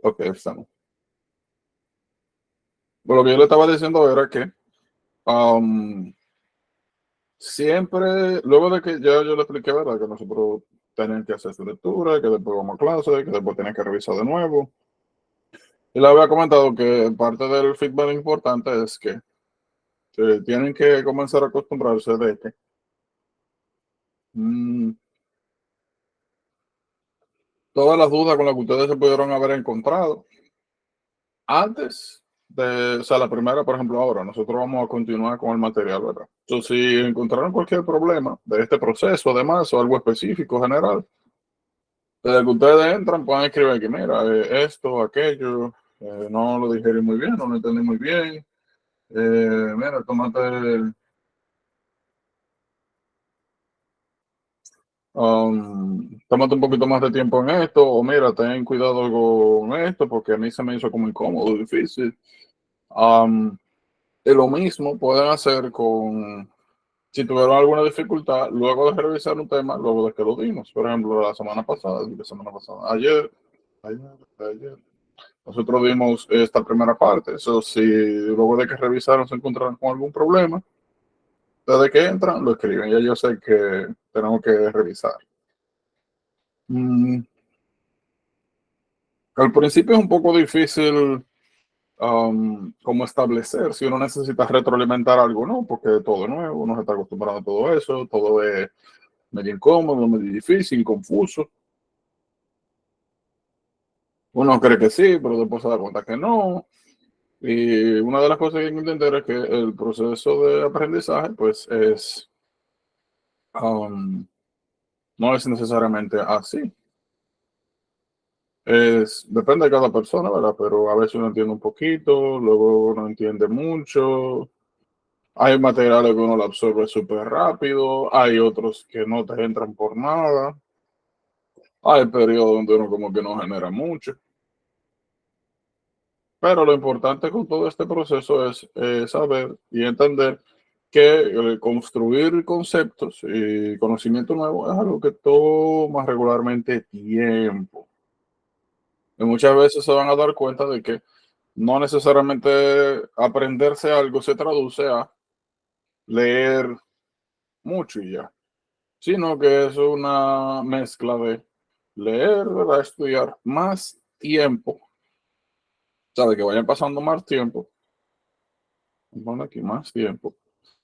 Ok, estamos. Bueno, lo que yo le estaba diciendo era que um, siempre, luego de que ya yo le expliqué, ¿verdad? Que nosotros tenemos que hacer su lectura, que después vamos a clase, que después tienen que revisar de nuevo. Y le había comentado que parte del feedback importante es que tienen que comenzar a acostumbrarse de que mm, todas las dudas con las que ustedes se pudieron haber encontrado antes de, o sea, la primera, por ejemplo, ahora, nosotros vamos a continuar con el material, ¿verdad? Entonces, si encontraron cualquier problema de este proceso, además, o algo específico, general, desde que ustedes entran, pueden escribir aquí, mira, esto, aquello, no lo dijeron muy bien, no lo entendí muy bien, mira, tómate un poquito más de tiempo en esto, o mira, ten cuidado con esto, porque a mí se me hizo como incómodo, difícil. Um, y lo mismo pueden hacer con, si tuvieron alguna dificultad, luego de revisar un tema, luego de que lo dimos. Por ejemplo, ayer, nosotros dimos esta primera parte. Eso si luego de que revisaron se encontraron con algún problema, desde que entran, lo escriben. Ya yo sé que tenemos que revisar. Mm, al principio es un poco difícil cómo establecer si uno necesita retroalimentar algo, ¿no? Porque todo es nuevo, uno se está acostumbrado a todo eso, todo es medio incómodo, medio difícil, confuso. Uno cree que sí, pero después se da cuenta que no. Y una de las cosas que hay que entender es que el proceso de aprendizaje, pues, no es necesariamente así. Depende de cada persona, ¿verdad? Pero a veces uno entiende un poquito, luego uno entiende mucho. Hay materiales que uno lo absorbe súper rápido, hay otros que no te entran por nada. Hay periodos donde uno como que no genera mucho. Pero lo importante con todo este proceso es saber y entender que construir conceptos y conocimiento nuevo es algo que toma regularmente tiempo. Y muchas veces se van a dar cuenta de que no necesariamente aprenderse algo se traduce a leer mucho y ya, sino que es una mezcla de leer, ¿verdad? Estudiar más tiempo, sabe que vayan pasando más tiempo, bueno, aquí más tiempo.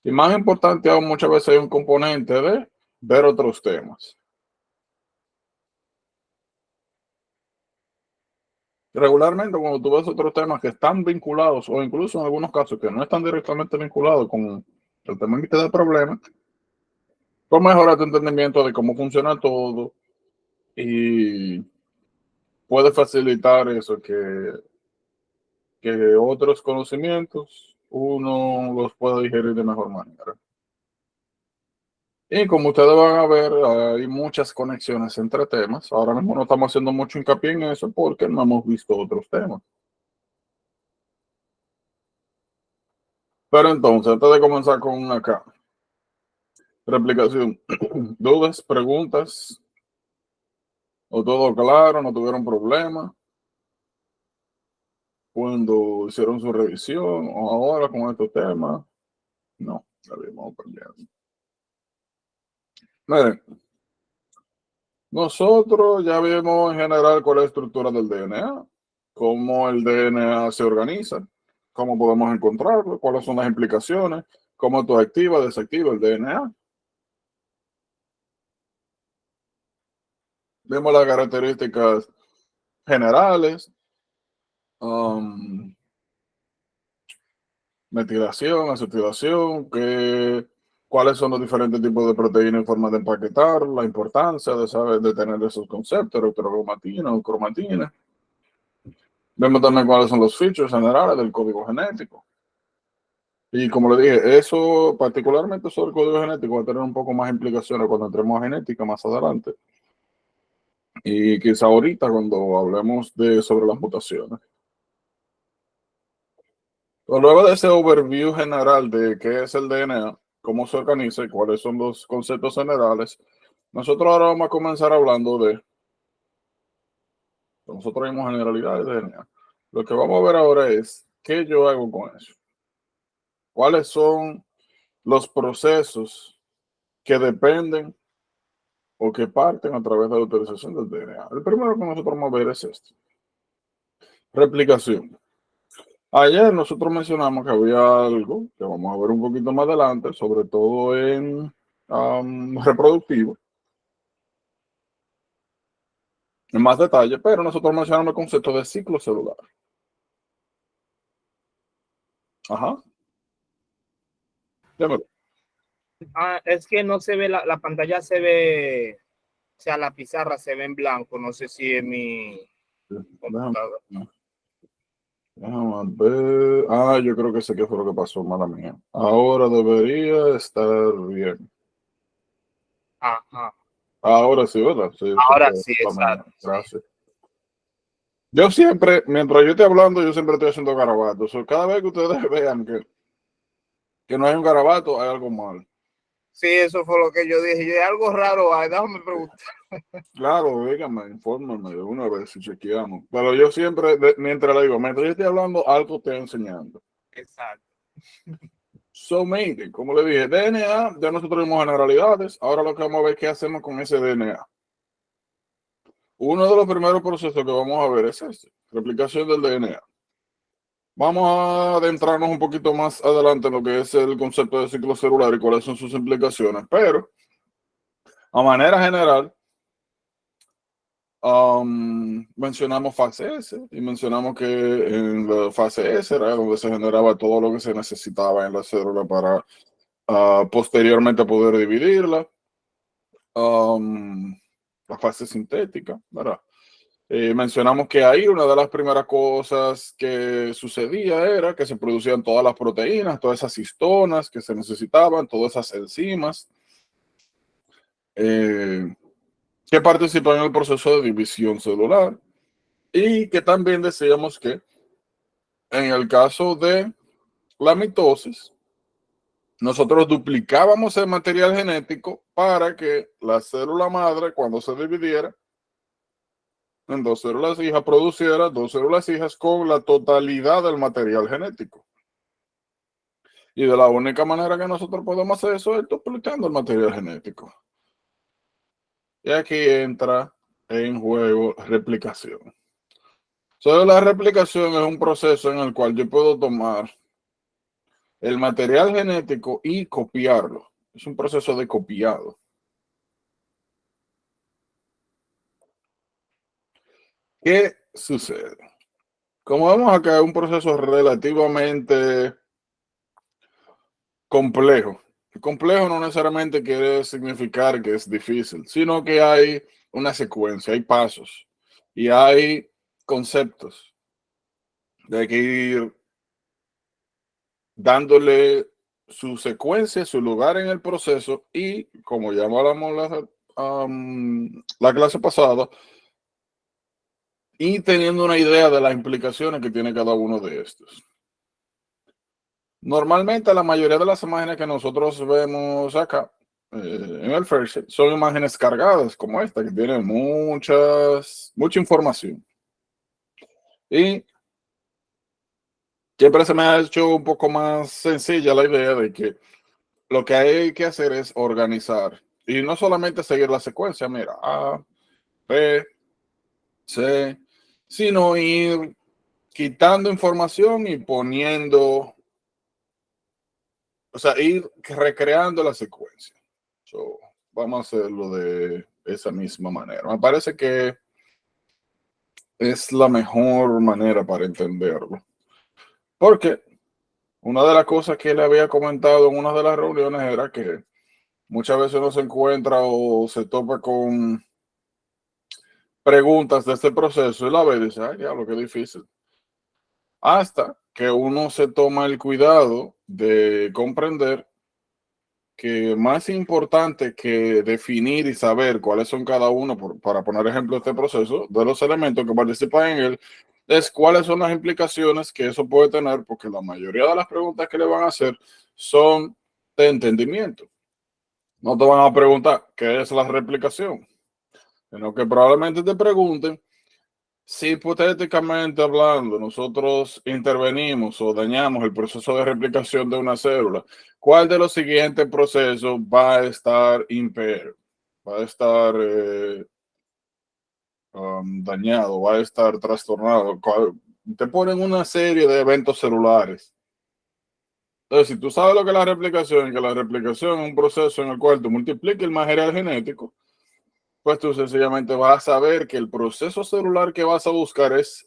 Y más importante aún, muchas veces hay un componente de ver otros temas. Regularmente, cuando tú ves otros temas que están vinculados, o incluso en algunos casos que no están directamente vinculados con el tema que te da problemas, pues mejora tu entendimiento de cómo funciona todo y puede facilitar eso, que otros conocimientos uno los pueda digerir de mejor manera. Y como ustedes van a ver, hay muchas conexiones entre temas. Ahora mismo no estamos haciendo mucho hincapié en eso porque no hemos visto otros temas. Pero entonces, antes de comenzar con acá, replicación, dudas, preguntas, o todo claro, no tuvieron problema cuando hicieron su revisión o ahora con estos temas. No, salimos perdiendo. Miren, nosotros ya vimos en general cuál es la estructura del DNA, cómo el DNA se organiza, cómo podemos encontrarlo, cuáles son las implicaciones, cómo tú activas, desactivas el DNA. Vemos las características generales, um, metilación, acetilación, cuáles son los diferentes tipos de proteínas y formas de empaquetar, la importancia de saber, de tener esos conceptos, electrocromatina o cromatina. Vemos también cuáles son los features generales del código genético. Y como le dije, eso, particularmente sobre el código genético, va a tener un poco más implicaciones cuando entremos a genética más adelante. Y quizá ahorita cuando hablemos sobre las mutaciones. Pero luego de ese overview general de qué es el DNA, cómo se organiza y cuáles son los conceptos generales, nosotros ahora vamos a comenzar hablando de Nosotros vimos generalidades de DNA. Lo que vamos a ver ahora es qué yo hago con eso. ¿Cuáles son los procesos que dependen o que parten a través de la utilización del DNA? El primero que nosotros vamos a ver es este. Replicación. Ayer nosotros mencionamos que había algo que vamos a ver un poquito más adelante, sobre todo en reproductivo, en más detalle, pero nosotros mencionamos el concepto de ciclo celular. Ajá. Démelo. Es que no se ve, la pantalla se ve, o sea, la pizarra se ve en blanco. No sé si es mi Déjame, computadora. déjame ver. Ah, yo creo que sé qué fue lo que pasó, mala mía. Ahora debería estar bien. Ajá. Ahora sí, ¿verdad? Sí, eso Ahora fue sí, la mía. exacto. Sí. Gracias. Yo siempre, mientras yo esté hablando, yo siempre estoy haciendo garabatos. Cada vez que ustedes vean que no hay un garabato, hay algo mal. Sí, eso fue lo que yo dije. Yo dije, algo raro hay, déjame preguntar. Claro, dígame, infórmame de una vez si chequeamos. Pero yo siempre, mientras le digo, mientras yo estoy hablando, algo estoy enseñando. Exacto. So, maybe, como le dije, DNA, ya nosotros vimos generalidades. Ahora lo que vamos a ver es qué hacemos con ese DNA. Uno de los primeros procesos que vamos a ver es este, replicación del DNA. Vamos a adentrarnos un poquito más adelante en lo que es el concepto de ciclo celular y cuáles son sus implicaciones, pero a manera general, mencionamos fase S y mencionamos que en la fase S era donde se generaba todo lo que se necesitaba en la célula para posteriormente poder dividirla. La fase sintética, ¿verdad? Mencionamos que ahí una de las primeras cosas que sucedía era que se producían todas las proteínas, todas esas histonas que se necesitaban, todas esas enzimas que participan en el proceso de división celular y que también decíamos que en el caso de la mitosis, nosotros duplicábamos el material genético para que la célula madre, cuando se dividiera en dos células hijas, produciera dos células hijas con la totalidad del material genético. Y de la única manera que nosotros podemos hacer eso es duplicando el material genético. Y aquí entra en juego replicación. So, la replicación es un proceso en el cual yo puedo tomar el material genético y copiarlo. Es un proceso de copiado. ¿Qué sucede? Como vemos acá, es un proceso relativamente complejo. Complejo no necesariamente quiere significar que es difícil, sino que hay una secuencia, hay pasos y hay conceptos de que ir dándole su secuencia, su lugar en el proceso y, como ya hablamos la clase pasada, y teniendo una idea de las implicaciones que tiene cada uno de estos. Normalmente la mayoría de las imágenes que nosotros vemos acá en el Fairship son imágenes cargadas como esta, que tienen mucha información. Y siempre se me ha hecho un poco más sencilla la idea de que lo que hay que hacer es organizar y no solamente seguir la secuencia, mira, A, B, C, sino ir quitando información y poniendo, o sea, ir recreando la secuencia. So, vamos a hacerlo de esa misma manera. Me parece que es la mejor manera para entenderlo. Porque una de las cosas que le había comentado en una de las reuniones era que muchas veces uno se encuentra o se topa con preguntas de este proceso y la ve y dice, ay, diablo, qué difícil. Hasta que uno se toma el cuidado de comprender que más importante que definir y saber cuáles son cada uno, para poner ejemplo este proceso, de los elementos que participan en él, es cuáles son las implicaciones que eso puede tener, porque la mayoría de las preguntas que le van a hacer son de entendimiento. No te van a preguntar qué es la replicación, sino que probablemente te pregunten Si hipotéticamente hablando, nosotros intervenimos o dañamos el proceso de replicación de una célula, ¿cuál de los siguientes procesos va a estar impaired? Va a estar dañado, va a estar trastornado. Te ponen una serie de eventos celulares. Entonces, si tú sabes lo que es la replicación, que la replicación es un proceso en el cual tú multiplicas el material genético, pues tú sencillamente vas a saber que el proceso celular que vas a buscar es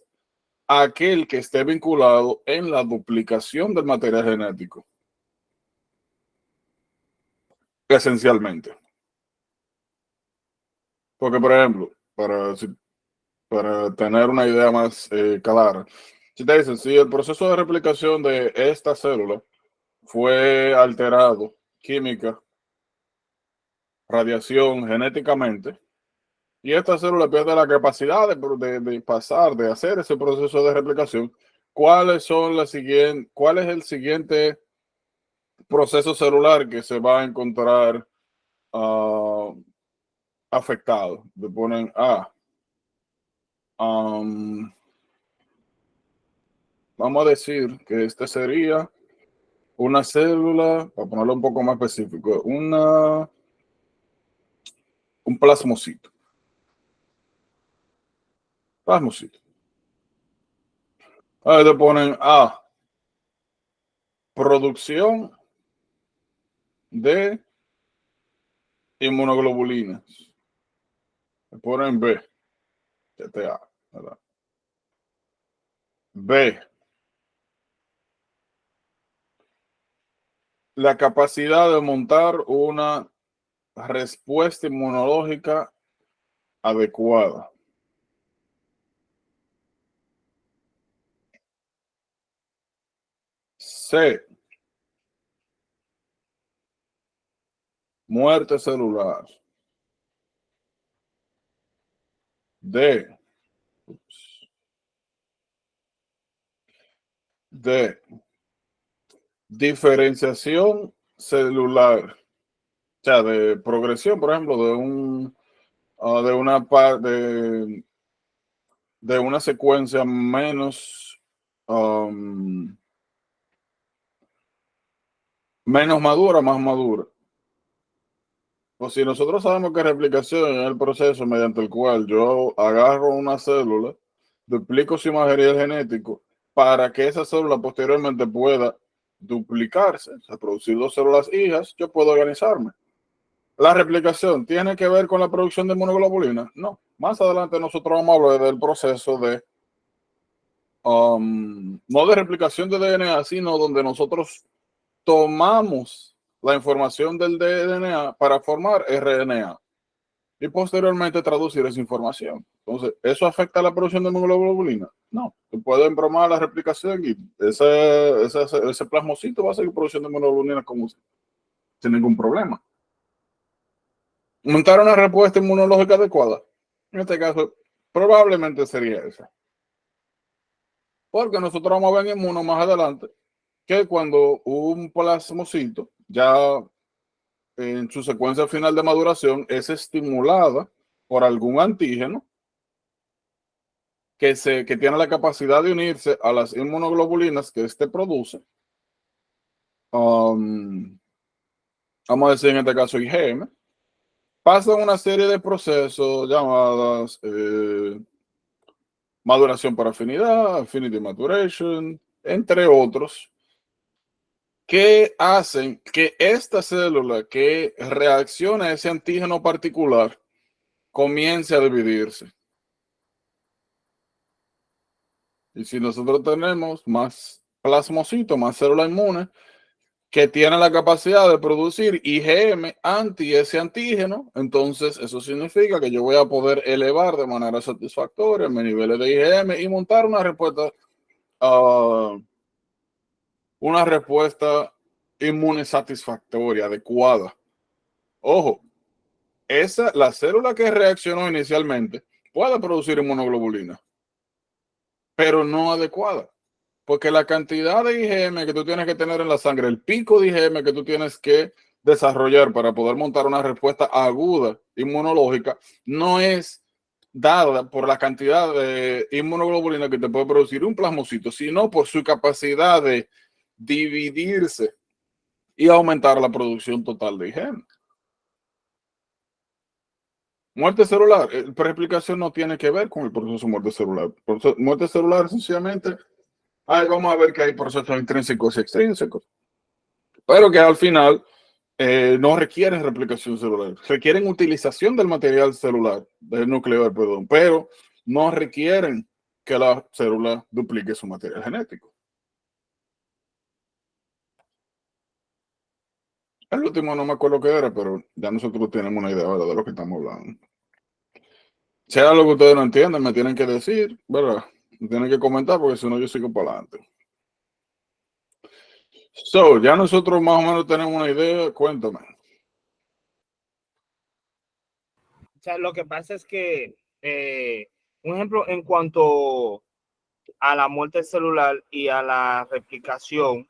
aquel que esté vinculado en la duplicación del material genético, esencialmente. Porque, por ejemplo, para tener una idea más clara, si te dicen, si el proceso de replicación de esta célula fue alterado química, radiación, genéticamente, y esta célula pierde la capacidad de pasar, de hacer ese proceso de replicación, ¿cuál es el siguiente proceso celular que se va a encontrar afectado? Le ponen vamos a decir que este sería una célula, para ponerlo un poco más específico, un plasmocito. Plasmocito. Ahí le ponen producción de inmunoglobulinas. Le ponen B, TTA, ¿verdad? B, la capacidad de montar una respuesta inmunológica adecuada. C, muerte celular. D, diferenciación celular, o sea, de progresión, por ejemplo, de una secuencia menos madura, más madura. O si nosotros sabemos que replicación es el proceso mediante el cual yo agarro una célula, duplico su material genético para que esa célula posteriormente pueda duplicarse, o sea, producir dos células hijas, yo puedo organizarme. La replicación tiene que ver con la producción de inmunoglobulina. No, más adelante nosotros vamos a hablar del proceso de no de replicación de DNA, sino donde nosotros tomamos la información del DNA para formar RNA y posteriormente traducir esa información. Entonces, ¿eso afecta a la producción de inmunoglobulina? No, se puede embromar la replicación y ese plasmocito va a seguir produciendo inmunoglobulina como sin ningún problema. Montar una respuesta inmunológica adecuada. En este caso, probablemente sería esa. Porque nosotros vamos a ver en inmuno más adelante que cuando un plasmocito ya en su secuencia final de maduración es estimulada por algún antígeno que tiene la capacidad de unirse a las inmunoglobulinas que éste produce. Vamos a decir en este caso IgM. Pasan una serie de procesos llamadas maduración por afinidad, affinity maturation, entre otros, que hacen que esta célula que reacciona a ese antígeno particular comience a dividirse. Y si nosotros tenemos más plasmocitos, más células inmunes, que tienen la capacidad de producir IgM anti ese antígeno, entonces eso significa que yo voy a poder elevar de manera satisfactoria mis niveles de IgM y montar una respuesta inmune satisfactoria, adecuada. Ojo, la célula que reaccionó inicialmente puede producir inmunoglobulina, pero no adecuada. Porque la cantidad de IgM que tú tienes que tener en la sangre, el pico de IgM que tú tienes que desarrollar para poder montar una respuesta aguda inmunológica, no es dada por la cantidad de inmunoglobulina que te puede producir un plasmocito, sino por su capacidad de dividirse y aumentar la producción total de genes. Muerte celular, preexplicación no tiene que ver con el proceso de muerte celular. Muerte celular, sencillamente, vamos a ver que hay procesos intrínsecos y extrínsecos, pero que al final no requieren replicación celular, requieren utilización del material celular, del nuclear, perdón, pero no requieren que la célula duplique su material genético. El último no me acuerdo qué era, pero ya nosotros tenemos una idea, ¿verdad?, de lo que estamos hablando. Si hay algo que ustedes no entienden, me tienen que decir, ¿verdad? Me tienen que comentar porque si no yo sigo para adelante. So, ya nosotros más o menos tenemos una idea, cuéntame. O sea, lo que pasa es que, un ejemplo, en cuanto a la muerte celular y a la replicación,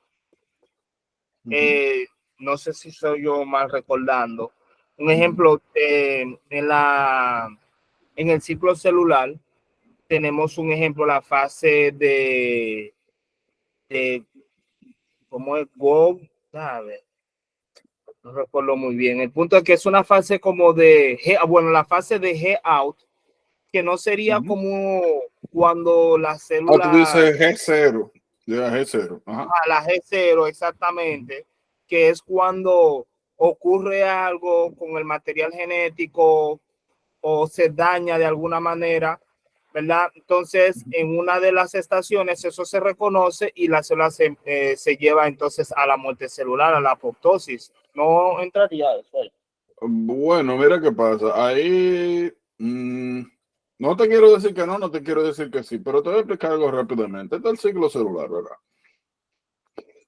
no sé si soy yo mal recordando. Un ejemplo, en el ciclo celular tenemos un ejemplo, la fase de ¿cómo es? Wow, ¿sabes? No recuerdo muy bien. El punto es que es una fase como de, bueno, la fase de G-out, que no sería como cuando la Tú célula, dices G0, ya G0. Ajá. a la G0 exactamente, que es cuando ocurre algo con el material genético o se daña de alguna manera, ¿verdad? Entonces, en una de las estaciones eso se reconoce y la célula se lleva entonces a la muerte celular, a la apoptosis. No entraría eso ahí. Bueno, mira qué pasa. Ahí no te quiero decir que no, no te quiero decir que sí, pero te voy a explicar algo rápidamente. Este es el ciclo celular, ¿verdad?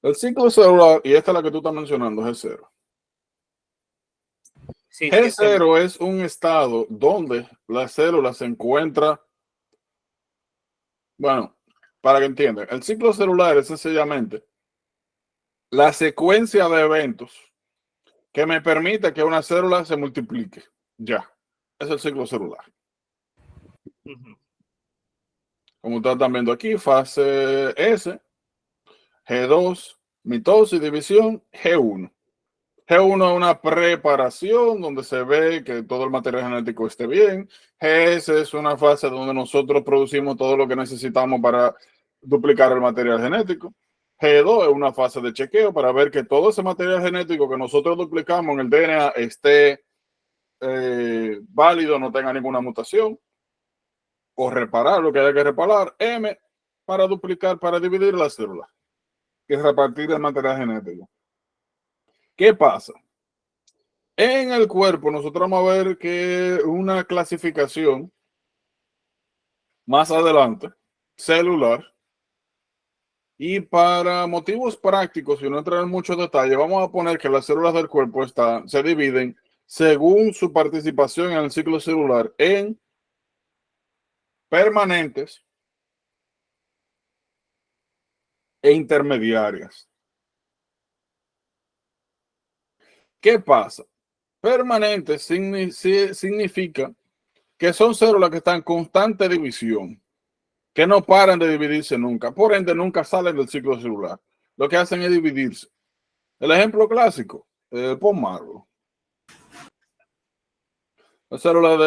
El ciclo celular, y esta es la que tú estás mencionando, G0. Sí, G0 es un estado donde la célula se encuentra, bueno, para que entiendan, el ciclo celular es sencillamente la secuencia de eventos que me permite que una célula se multiplique. Ya, es el ciclo celular. Como ustedes están viendo aquí, fase S, G2, mitosis, división, G1. G1 es una preparación donde se ve que todo el material genético esté bien. GS es una fase donde nosotros producimos todo lo que necesitamos para duplicar el material genético. G2 es una fase de chequeo para ver que todo ese material genético que nosotros duplicamos en el DNA esté válido, no tenga ninguna mutación, o reparar lo que haya que reparar. M para duplicar, para dividir la célula y repartir el material genético. ¿Qué pasa? En el cuerpo nosotros vamos a ver que una clasificación más adelante, celular, y para motivos prácticos, y no entrar en muchos detalles, vamos a poner que las células del cuerpo se dividen según su participación en el ciclo celular en permanentes e intermediarias. ¿Qué pasa? Permanente significa que son células que están en constante división, que no paran de dividirse nunca, por ende nunca salen del ciclo celular. Lo que hacen es dividirse. El ejemplo clásico, pon Marvel. Las células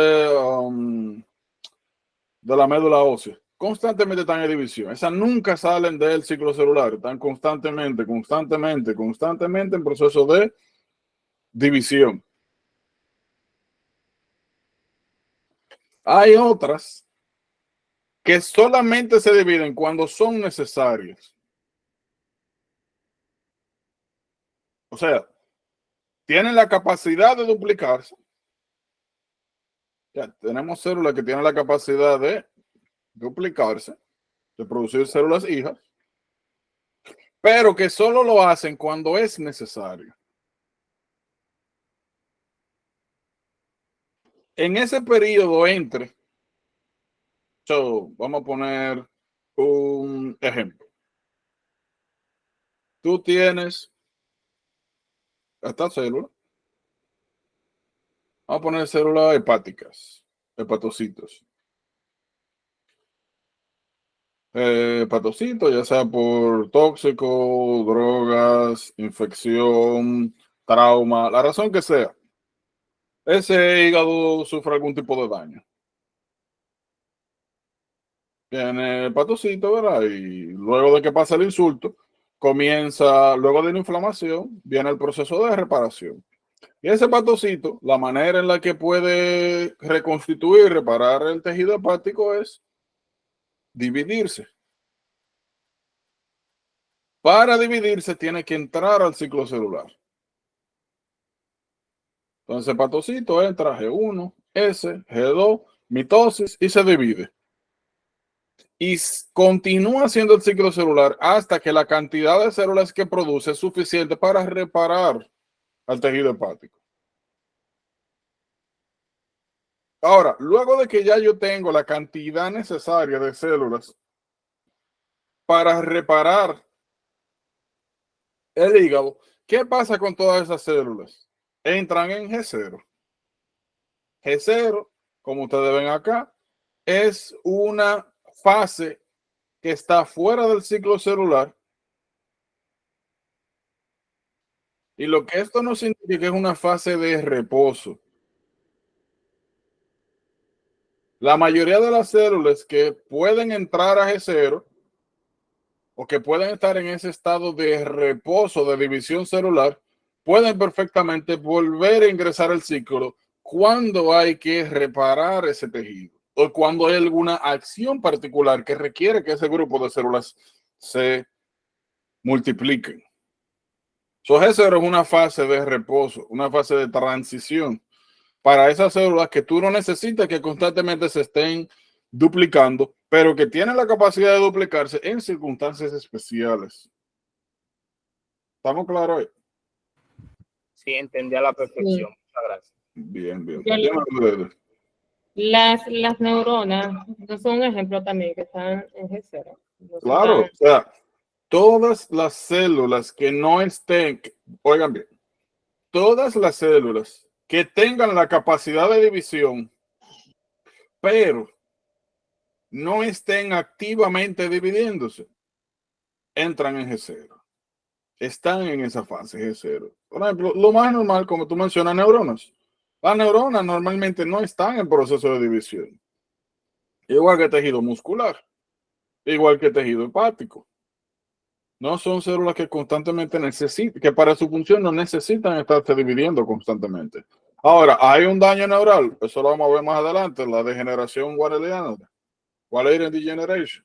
de la médula ósea constantemente están en división. Esas nunca salen del ciclo celular, están constantemente en proceso de división. Hay otras que solamente se dividen cuando son necesarias. O sea, tienen la capacidad de duplicarse. Ya, tenemos células que tienen la capacidad de duplicarse, de producir células hijas, pero que solo lo hacen cuando es necesario. En ese periodo entre, vamos a poner un ejemplo. Tú tienes esta célula, vamos a poner células hepáticas, hepatocitos. patocito, ya sea por tóxico, drogas, infección, trauma, la razón que sea, ese hígado sufre algún tipo de daño. Viene el patocito, ¿verdad? Y luego de que pasa el insulto, comienza, luego de la inflamación, viene el proceso de reparación. Y ese patocito, la manera en la que puede reconstituir, reparar el tejido hepático es dividirse. Para dividirse tiene que entrar al ciclo celular. Entonces el patocito entra G1, S, G2, mitosis y se divide. Y continúa haciendo el ciclo celular hasta que la cantidad de células que produce es suficiente para reparar al tejido hepático. Ahora, luego de que ya yo tengo la cantidad necesaria de células para reparar el hígado, ¿qué pasa con todas esas células? Entran en G0. G0, como ustedes ven acá, es una fase que está fuera del ciclo celular. Y lo que esto no significa es una fase de reposo. La mayoría de las células que pueden entrar a G0 o que pueden estar en ese estado de reposo, de división celular, pueden perfectamente volver a ingresar al ciclo cuando hay que reparar ese tejido o cuando hay alguna acción particular que requiere que ese grupo de células se multipliquen. G0 es una fase de reposo, una fase de transición para esas células que tú no necesitas que constantemente se estén duplicando, pero que tienen la capacidad de duplicarse en circunstancias especiales. ¿Estamos claros ahí? Sí, entendí a la perfección. Sí. Muchas gracias. Bien, bien. Yo- las neuronas no son un ejemplo también que están en G0. No son Claro, o sea, todas las células que no estén, oigan bien, todas las células que tengan la capacidad de división, pero no estén activamente dividiéndose, entran en G0. Están en esa fase G0. Por ejemplo, lo más normal, como tú mencionas, neuronas. Las neuronas normalmente no están en proceso de división. Igual que tejido muscular, igual que tejido hepático. No son células que constantemente necesitan, que para su función no necesitan estarse dividiendo constantemente. Ahora, hay un daño neural, eso lo vamos a ver más adelante, la degeneración waleriana, Wallerian degeneration.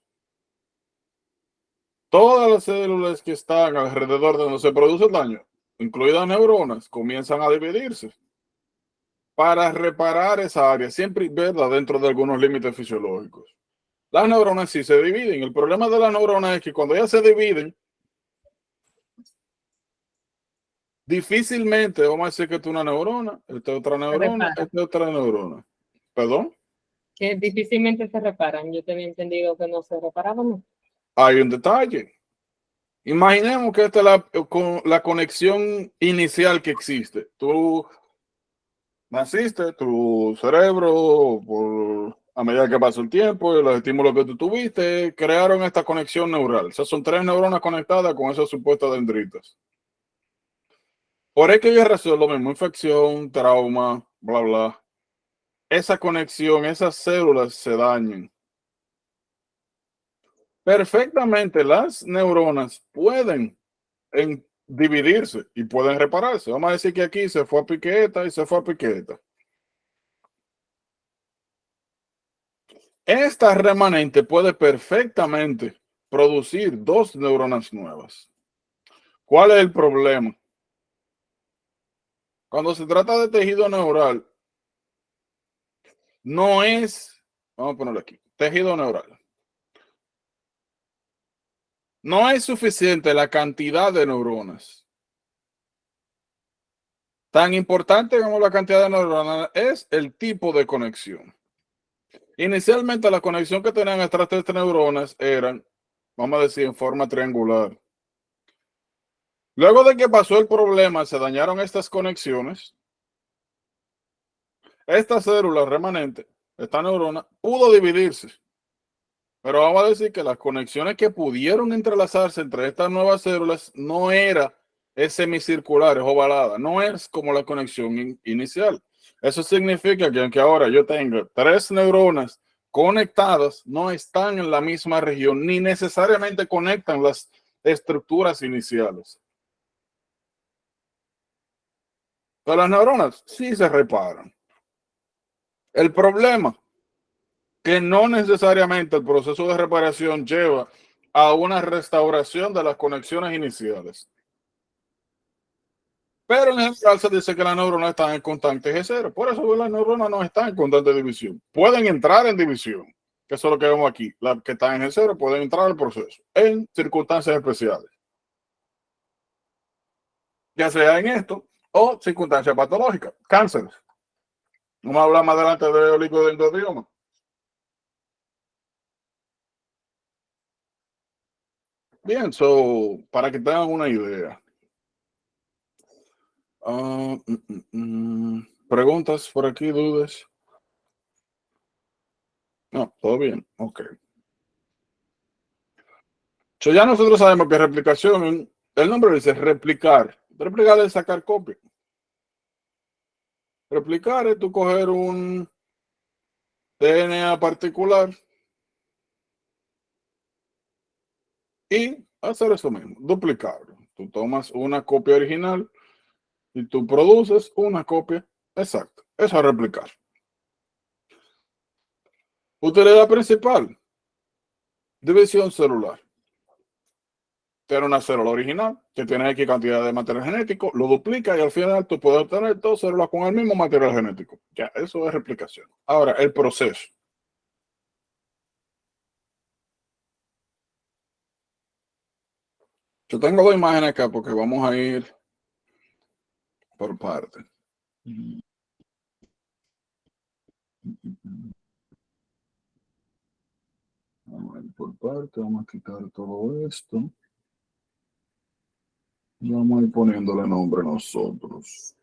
Todas las células que están alrededor de donde se produce el daño, incluidas neuronas, comienzan a dividirse para reparar esa área, siempre ¿verdad? Dentro de algunos límites fisiológicos. Las neuronas sí se dividen. El problema de las neuronas es que cuando ellas se dividen, difícilmente vamos a decir que esta es una neurona, esta es otra neurona, esta es otra neurona. ¿Perdón? que difícilmente se reparan. Yo te había entendido que no se reparaban. ¿No? Hay un detalle. Imaginemos que esta es la conexión inicial que existe. Tú naciste, tu cerebro, a medida que pasó el tiempo y los estímulos que tú tuviste, crearon esta conexión neural. O sea, son tres neuronas conectadas con esas supuestas dendritas. Por aquella razón, lo mismo, infección, trauma, bla, bla. Esa conexión, esas células se dañan. Perfectamente, las neuronas pueden dividirse y pueden repararse. Vamos a decir que aquí se fue a piqueta y se fue a piqueta. Esta remanente puede perfectamente producir dos neuronas nuevas. ¿Cuál es el problema? Cuando se trata de tejido neural, no es, vamos a ponerlo aquí, tejido neural. No es suficiente la cantidad de neuronas. Tan importante como la cantidad de neuronas es el tipo de conexión. Inicialmente la conexión que tenían estas tres neuronas eran, vamos a decir, en forma triangular. Luego de que pasó el problema, se dañaron estas conexiones. Esta célula remanente, esta neurona, pudo dividirse. Pero vamos a decir que las conexiones que pudieron entrelazarse entre estas nuevas células no era semicircular, es ovalada, no es como la conexión inicial. Eso significa que aunque ahora yo tenga 3 neuronas conectadas, no están en la misma región, ni necesariamente conectan las estructuras iniciales. Pero las neuronas sí se reparan. El problema que no necesariamente el proceso de reparación lleva a una restauración de las conexiones iniciales. Pero en general se dice que las neuronas están en constante G0. Por eso las neuronas no están en constante división. Pueden entrar en división, que eso es lo que vemos aquí. Las que están en G0 pueden entrar al proceso en circunstancias especiales. Ya sea en esto o circunstancias patológicas, cánceres. Vamos a hablar más adelante de oligodendrodioma. Bien, para que tengan una idea. Preguntas por aquí, dudas. No, todo bien. Ok. Ya nosotros sabemos que replicación, el nombre dice replicar. Replicar es sacar copia. Replicar es tú coger un DNA particular y hacer eso mismo, duplicarlo. Tú tomas una copia original y tú produces una copia exacta. Eso es replicar. Utilidad principal, división celular. Tiene una célula original que tiene X cantidad de material genético, lo duplica y al final tú puedes obtener dos células con el mismo material genético. Ya, eso es replicación. Ahora, el proceso. Yo tengo dos imágenes acá porque vamos a ir por parte. Vamos a ir por parte, vamos a quitar todo esto. Y vamos a ir poniéndole nombre nosotros.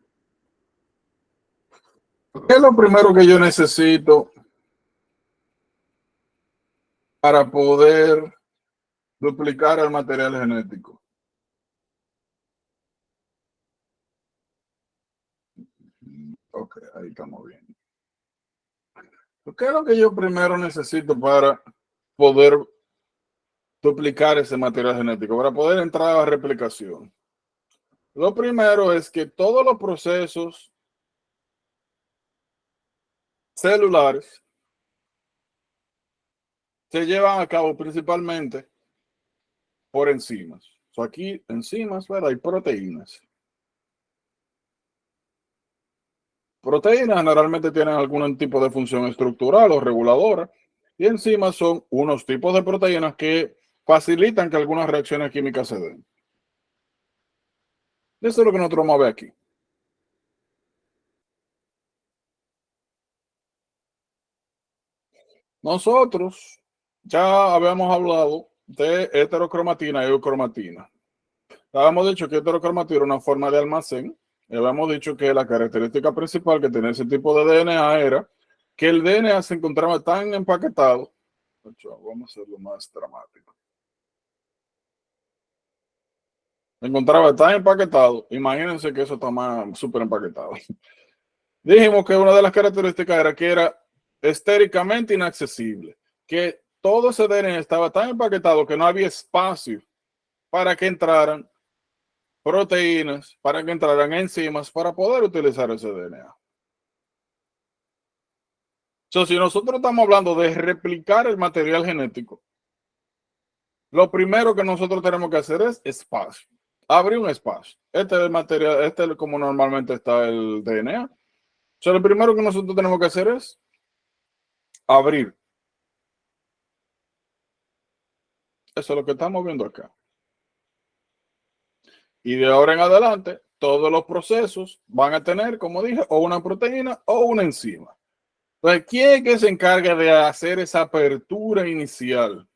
¿Qué es lo primero que yo necesito para poder duplicar el material genético? Ok, ahí estamos bien. ¿Qué es lo que yo primero necesito para poder duplicar ese material genético, para poder entrar a la replicación? Lo primero es que todos los procesos celulares se llevan a cabo principalmente por enzimas. Aquí, enzimas, ¿verdad? Hay proteínas. Proteínas generalmente tienen algún tipo de función estructural o reguladora, y enzimas son unos tipos de proteínas que facilitan que algunas reacciones químicas se den. Eso es lo que nosotros vamos a ver aquí. Nosotros ya habíamos hablado de heterocromatina y eucromatina. Habíamos dicho que heterocromatina era una forma de almacén. Y habíamos dicho que la característica principal que tenía ese tipo de DNA era que el DNA se encontraba tan empaquetado. Vamos a hacerlo más dramático. Se encontraba tan empaquetado. Imagínense que eso está más súper empaquetado. Dijimos que una de las características era que era estéricamente inaccesible, que todo ese DNA estaba tan empaquetado que no había espacio para que entraran proteínas, para que entraran enzimas para poder utilizar ese DNA. Si nosotros estamos hablando de replicar el material genético, lo primero que nosotros tenemos que hacer es espacio. Abrir un espacio. Este es el material, este es como normalmente está el DNA. Lo primero que nosotros tenemos que hacer es abrir. Eso es lo que estamos viendo acá. Y de ahora en adelante, todos los procesos van a tener, como dije, o una proteína o una enzima. Entonces, ¿quién es que se encarga de hacer esa apertura inicial?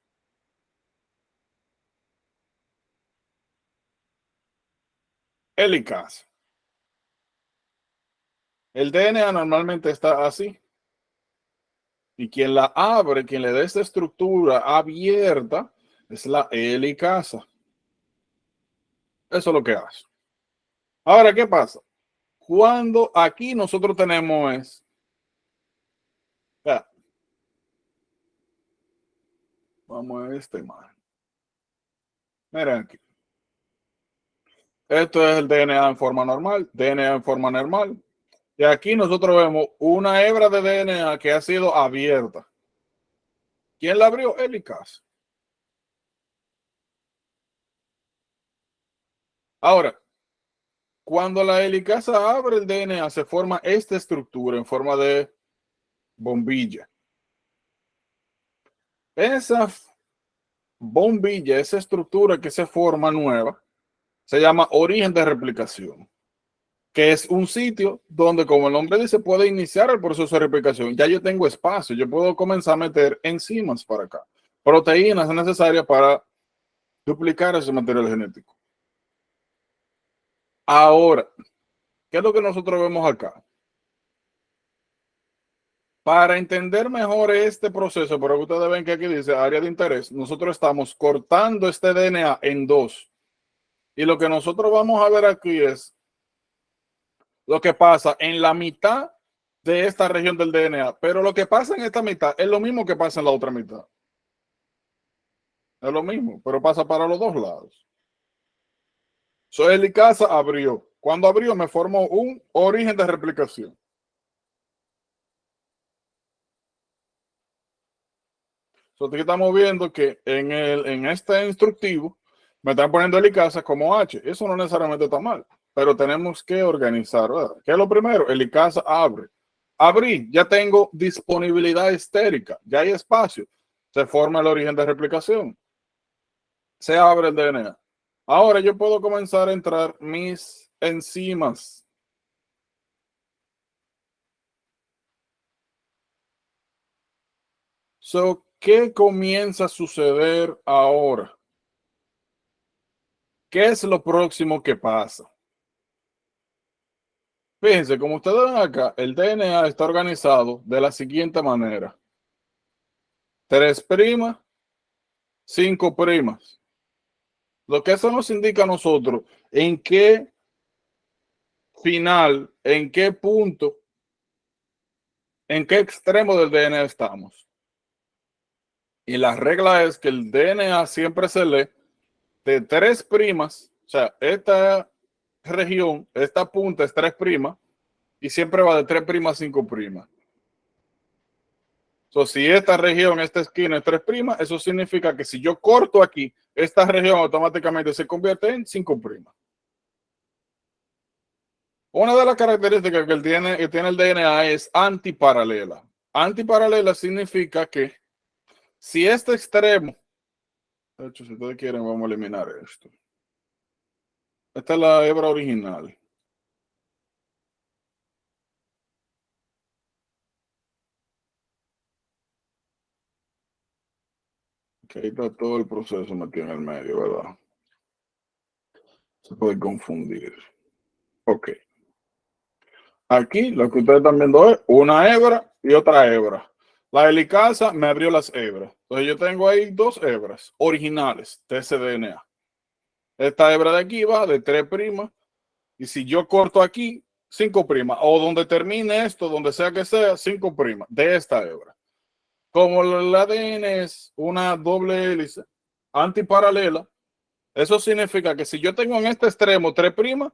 Helicasa. El DNA normalmente está así. Y quien la abre, quien le da esta estructura abierta, es la helicasa. Eso es lo que hace. Ahora, ¿qué pasa? Cuando aquí nosotros tenemos es, ya, vamos a esta imagen. Miren aquí. Esto es el DNA en forma normal, DNA en forma normal. Y aquí nosotros vemos una hebra de DNA que ha sido abierta. ¿Quién la abrió? Helicasa. Ahora, cuando la helicasa abre el DNA, se forma esta estructura en forma de bombilla. Esa bombilla, esa estructura que se forma nueva, se llama origen de replicación, que es un sitio donde, como el nombre dice, puede iniciar el proceso de replicación. Ya yo tengo espacio, yo puedo comenzar a meter enzimas para acá, proteínas necesarias para duplicar ese material genético. Ahora, ¿qué es lo que nosotros vemos acá? Para entender mejor este proceso, pero ustedes ven que aquí dice área de interés, nosotros estamos cortando este DNA en dos. Y lo que nosotros vamos a ver aquí es lo que pasa en la mitad de esta región del DNA. Pero lo que pasa en esta mitad es lo mismo que pasa en la otra mitad. Es lo mismo, pero pasa para los dos lados. So, helicasa abrió. Cuando abrió me formó un origen de replicación. Aquí estamos viendo que en este instructivo me están poniendo helicasa como H. Eso no necesariamente está mal, pero tenemos que organizar, ¿verdad? ¿Qué es lo primero? Helicasa abre. Abrí, ya tengo disponibilidad estérica, ya hay espacio. Se forma el origen de replicación. Se abre el DNA. Ahora yo puedo comenzar a entrar mis enzimas. ¿Qué comienza a suceder ahora? ¿Qué es lo próximo que pasa? Fíjense, como ustedes ven acá, el DNA está organizado de la siguiente manera. 3', 5'. Lo que eso nos indica a nosotros en qué final, en qué punto, en qué extremo del DNA estamos. Y la regla es que el DNA siempre se lee de 3', o sea, esta región, esta punta es 3', y siempre va de 3' a 5'. Si esta región, esta esquina es 3', eso significa que si yo corto aquí, esta región automáticamente se convierte en 5'. Una de las características que tiene el DNA es antiparalela. Antiparalela significa que si este extremo, de hecho, si ustedes quieren, vamos a eliminar esto. Esta es la hebra original. Que ahí está todo el proceso metido en el medio, ¿verdad? Se puede confundir. Ok. Aquí lo que ustedes están viendo es una hebra y otra hebra. La helicasa me abrió las hebras. Entonces yo tengo ahí dos hebras originales de ese DNA. Esta hebra de aquí va de 3'. Y si yo corto aquí, 5'. O donde termine esto, donde sea que sea, 5' de esta hebra. Como el ADN es una doble hélice antiparalela, eso significa que si yo tengo en este extremo 3',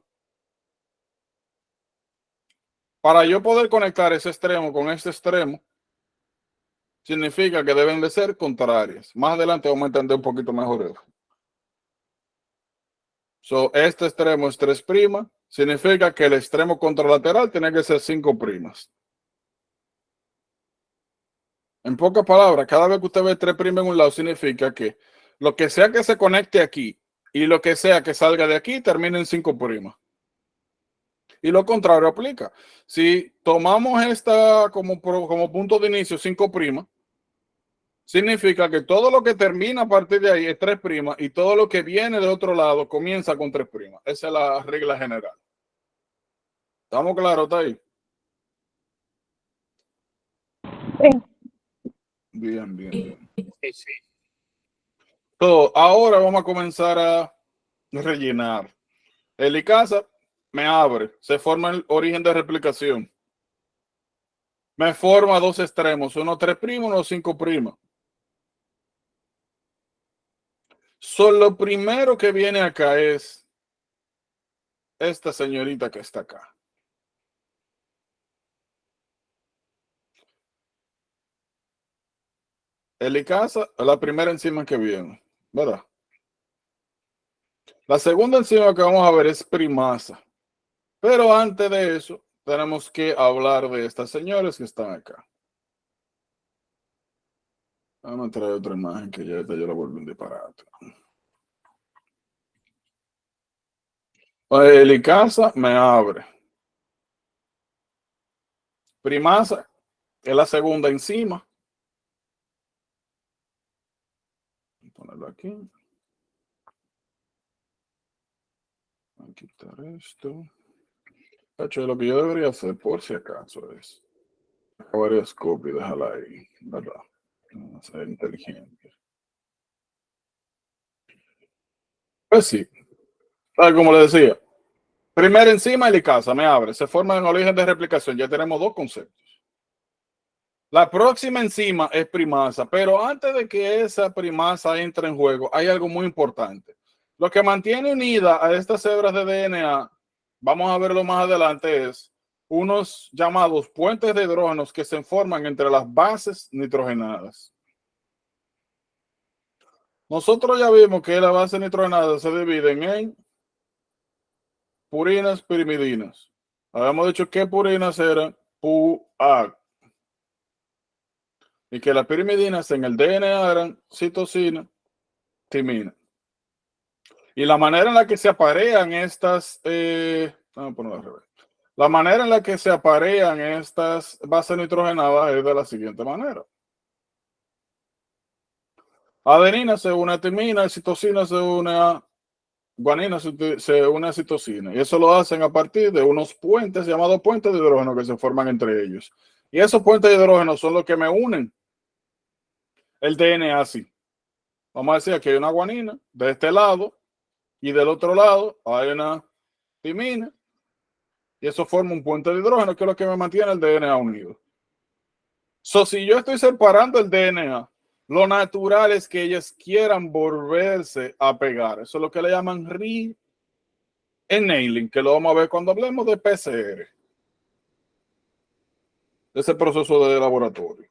para yo poder conectar ese extremo con este extremo, significa que deben de ser contrarias. Más adelante vamos a entender un poquito mejor eso. Este extremo es 3', significa que el extremo contralateral tiene que ser 5'. En pocas palabras, cada vez que usted ve 3' en un lado, significa que lo que sea que se conecte aquí y lo que sea que salga de aquí termina en 5'. Y lo contrario aplica. Si tomamos esta como punto de inicio 5', significa que todo lo que termina a partir de ahí es 3' y todo lo que viene de otro lado comienza con 3'. Esa es la regla general. ¿Estamos claros? ¿Está ahí? Sí. Bien, bien, bien. Sí, sí. Ahora vamos a comenzar a rellenar. Helicasa me abre, se forma el origen de replicación. Me forma dos extremos, uno 3', uno 5'. Lo primero que viene acá es esta señorita que está acá. Helicasa, la primera enzima que viene, ¿verdad? La segunda enzima que vamos a ver es primasa. Pero antes de eso, tenemos que hablar de estas señores que están acá. Vamos a traer otra imagen que ya yo la vuelvo un disparate. Helicasa me abre. Primasa es la segunda enzima. Voy a ponerlo aquí. Voy a quitar esto. Hecho, lo que yo debería hacer, por si acaso, es varias copias y déjala ahí, ¿verdad? Vamos a ser inteligente. Pues sí, tal como le decía, primera enzima helicasa me abre, se forma en origen de replicación. Ya tenemos dos conceptos. La próxima enzima es primasa, pero antes de que esa primasa entre en juego, hay algo muy importante. Lo que mantiene unida a estas hebras de DNA, vamos a verlo más adelante, es unos llamados puentes de hidrógenos que se forman entre las bases nitrogenadas. Nosotros ya vimos que las bases nitrogenadas se dividen en purinas, pirimidinas. Habíamos dicho que purinas eran PUA y que las pirimidinas en el DNA eran citosina, timina. Y la manera en la que se aparean estas, vamos a ponerlo al revés. La manera en la que se aparean estas bases nitrogenadas es de la siguiente manera. Adenina se une a timina, citosina se une a guanina, se une a citosina. Y eso lo hacen a partir de unos puentes llamados puentes de hidrógeno que se forman entre ellos. Y esos puentes de hidrógeno son los que me unen el DNA así. Vamos a decir que hay una guanina de este lado y del otro lado hay una timina. Y eso forma un puente de hidrógeno que es lo que me mantiene el DNA unido. Si yo estoy separando el DNA, lo natural es que ellas quieran volverse a pegar. Eso es lo que le llaman re-annealing, que lo vamos a ver cuando hablemos de PCR. Ese proceso de laboratorio.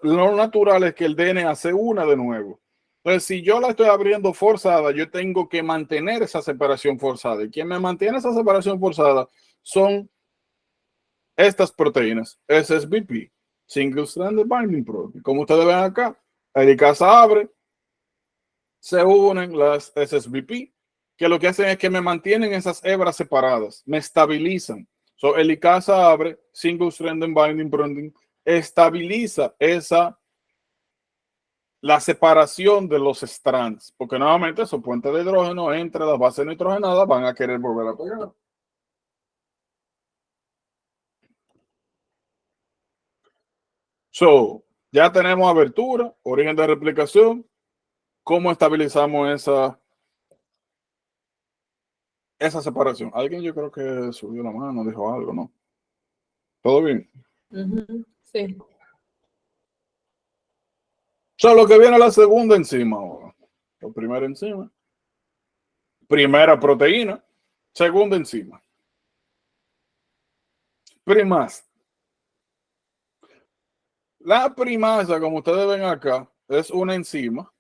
Lo natural es que el DNA se una de nuevo. Entonces, si yo la estoy abriendo forzada, yo tengo que mantener esa separación forzada. Y quien me mantiene esa separación forzada son estas proteínas, SSBP, Single Stranded Binding Protein. Como ustedes ven acá, la helicasa abre, se unen las SSBP, que lo que hacen es que me mantienen esas hebras separadas, me estabilizan. Helicasa abre, Single Stranded Binding Protein, estabiliza la separación de los strands, porque nuevamente esos puentes de hidrógeno entre las bases nitrogenadas van a querer volver a pegar. Ya tenemos abertura, origen de replicación, cómo estabilizamos esa separación. Alguien yo creo que subió la mano, dijo algo, ¿no? ¿Todo bien? Sí. Lo que viene la segunda enzima ahora. La primera enzima. Primera proteína. Segunda enzima. Primasa. La primasa, como ustedes ven acá, es una enzima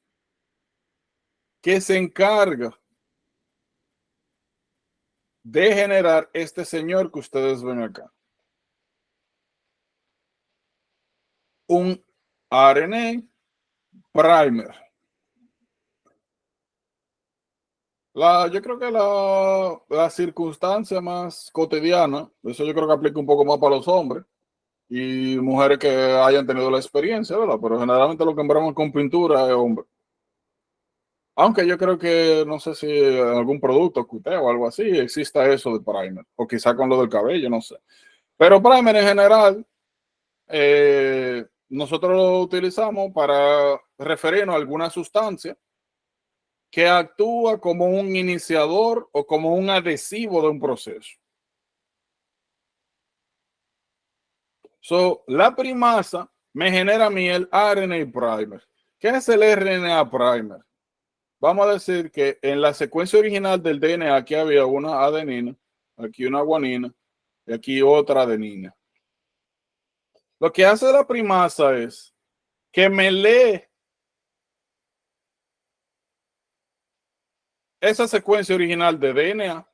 que se encarga de generar este señor que ustedes ven acá. Un RNA primer. Yo creo que la circunstancia más cotidiana, eso yo creo que aplica un poco más para los hombres y mujeres que hayan tenido la experiencia, ¿verdad? Pero generalmente lo que embramos con pintura es hombre. Aunque yo creo que, no sé si en algún producto, cuté o algo así, exista eso de primer, o quizá con lo del cabello, no sé. Pero primer en general nosotros lo utilizamos para referirnos a alguna sustancia que actúa como un iniciador o como un adhesivo de un proceso. La primasa me genera a mí el RNA primer. ¿Qué es el RNA primer? Vamos a decir que en la secuencia original del DNA aquí había una adenina, aquí una guanina y aquí otra adenina. Lo que hace la primasa es que me lee esa secuencia original de DNA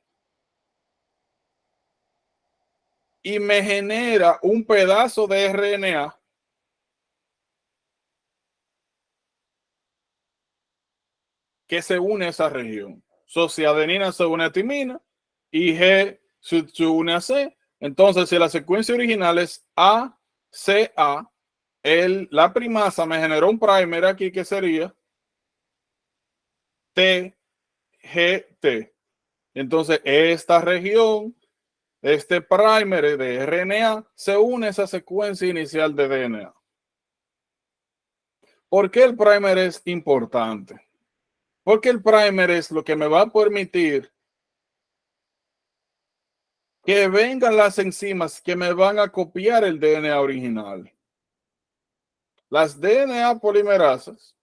y me genera un pedazo de RNA que se une a esa región. Si adenina se une a timina y G se une a C, entonces si la secuencia original es ACA, la primasa me generó un primer aquí que sería TGT. Entonces esta región, este primer de RNA se une a esa secuencia inicial de DNA. ¿Por qué el primer es importante? Porque el primer es lo que me va a permitir que vengan las enzimas que me van a copiar el DNA original. Las DNA polimerasas,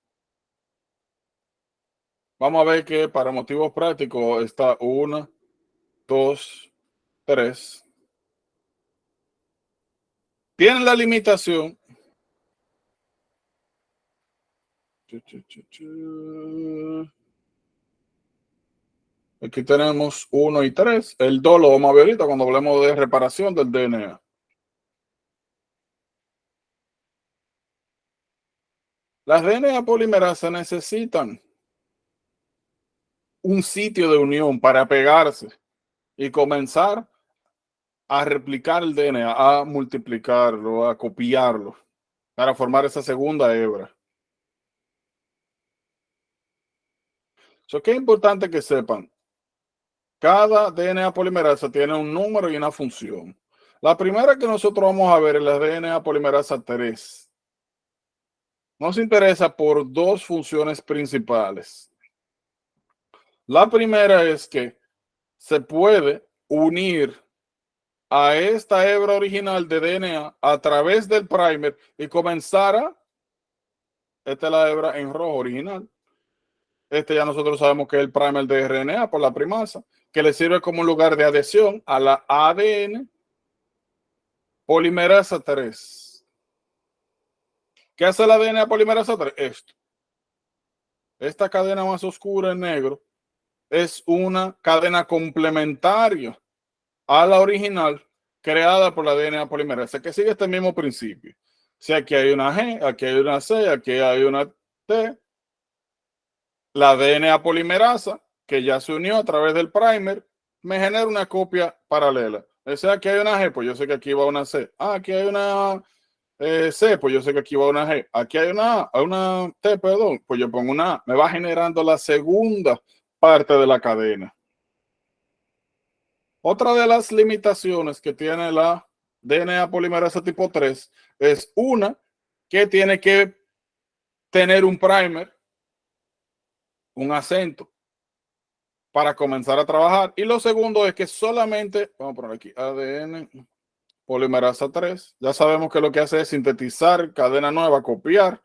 vamos a ver que para motivos prácticos está 1, 2, 3. Tienen la limitación. Aquí tenemos 1 y 3. El 2 lo vamos a ver ahorita cuando hablemos de reparación del DNA. Las DNA polimerasas necesitan un sitio de unión para pegarse y comenzar a replicar el DNA, a multiplicarlo, a copiarlo, para formar esa segunda hebra. Que es importante que sepan, cada DNA polimerasa tiene un número y una función. La primera que nosotros vamos a ver es la DNA polimerasa 3. Nos interesa por dos funciones principales. La primera es que se puede unir a esta hebra original de DNA a través del primer y comenzar a, esta es la hebra en rojo original. Este ya nosotros sabemos que es el primer de RNA por la primasa, que le sirve como un lugar de adhesión a la ADN polimerasa 3. ¿Qué hace la DNA polimerasa 3? Esto. Esta cadena más oscura en negro es una cadena complementaria a la original creada por la DNA polimerasa, que sigue este mismo principio. Si aquí hay una G, aquí hay una C, aquí hay una T, la DNA polimerasa, que ya se unió a través del primer, me genera una copia paralela. O sea, aquí hay una G, pues yo sé que aquí va una C. Aquí hay una C, pues yo sé que aquí va una G. Aquí hay una T, perdón, pues yo pongo una A. Me va generando la segunda parte de la cadena. Otra de las limitaciones que tiene la DNA polimerasa tipo 3 es una que tiene que tener un primer, un acento, para comenzar a trabajar. Y lo segundo es que solamente, vamos a poner aquí, ADN polimerasa 3. Ya sabemos que lo que hace es sintetizar cadena nueva, copiar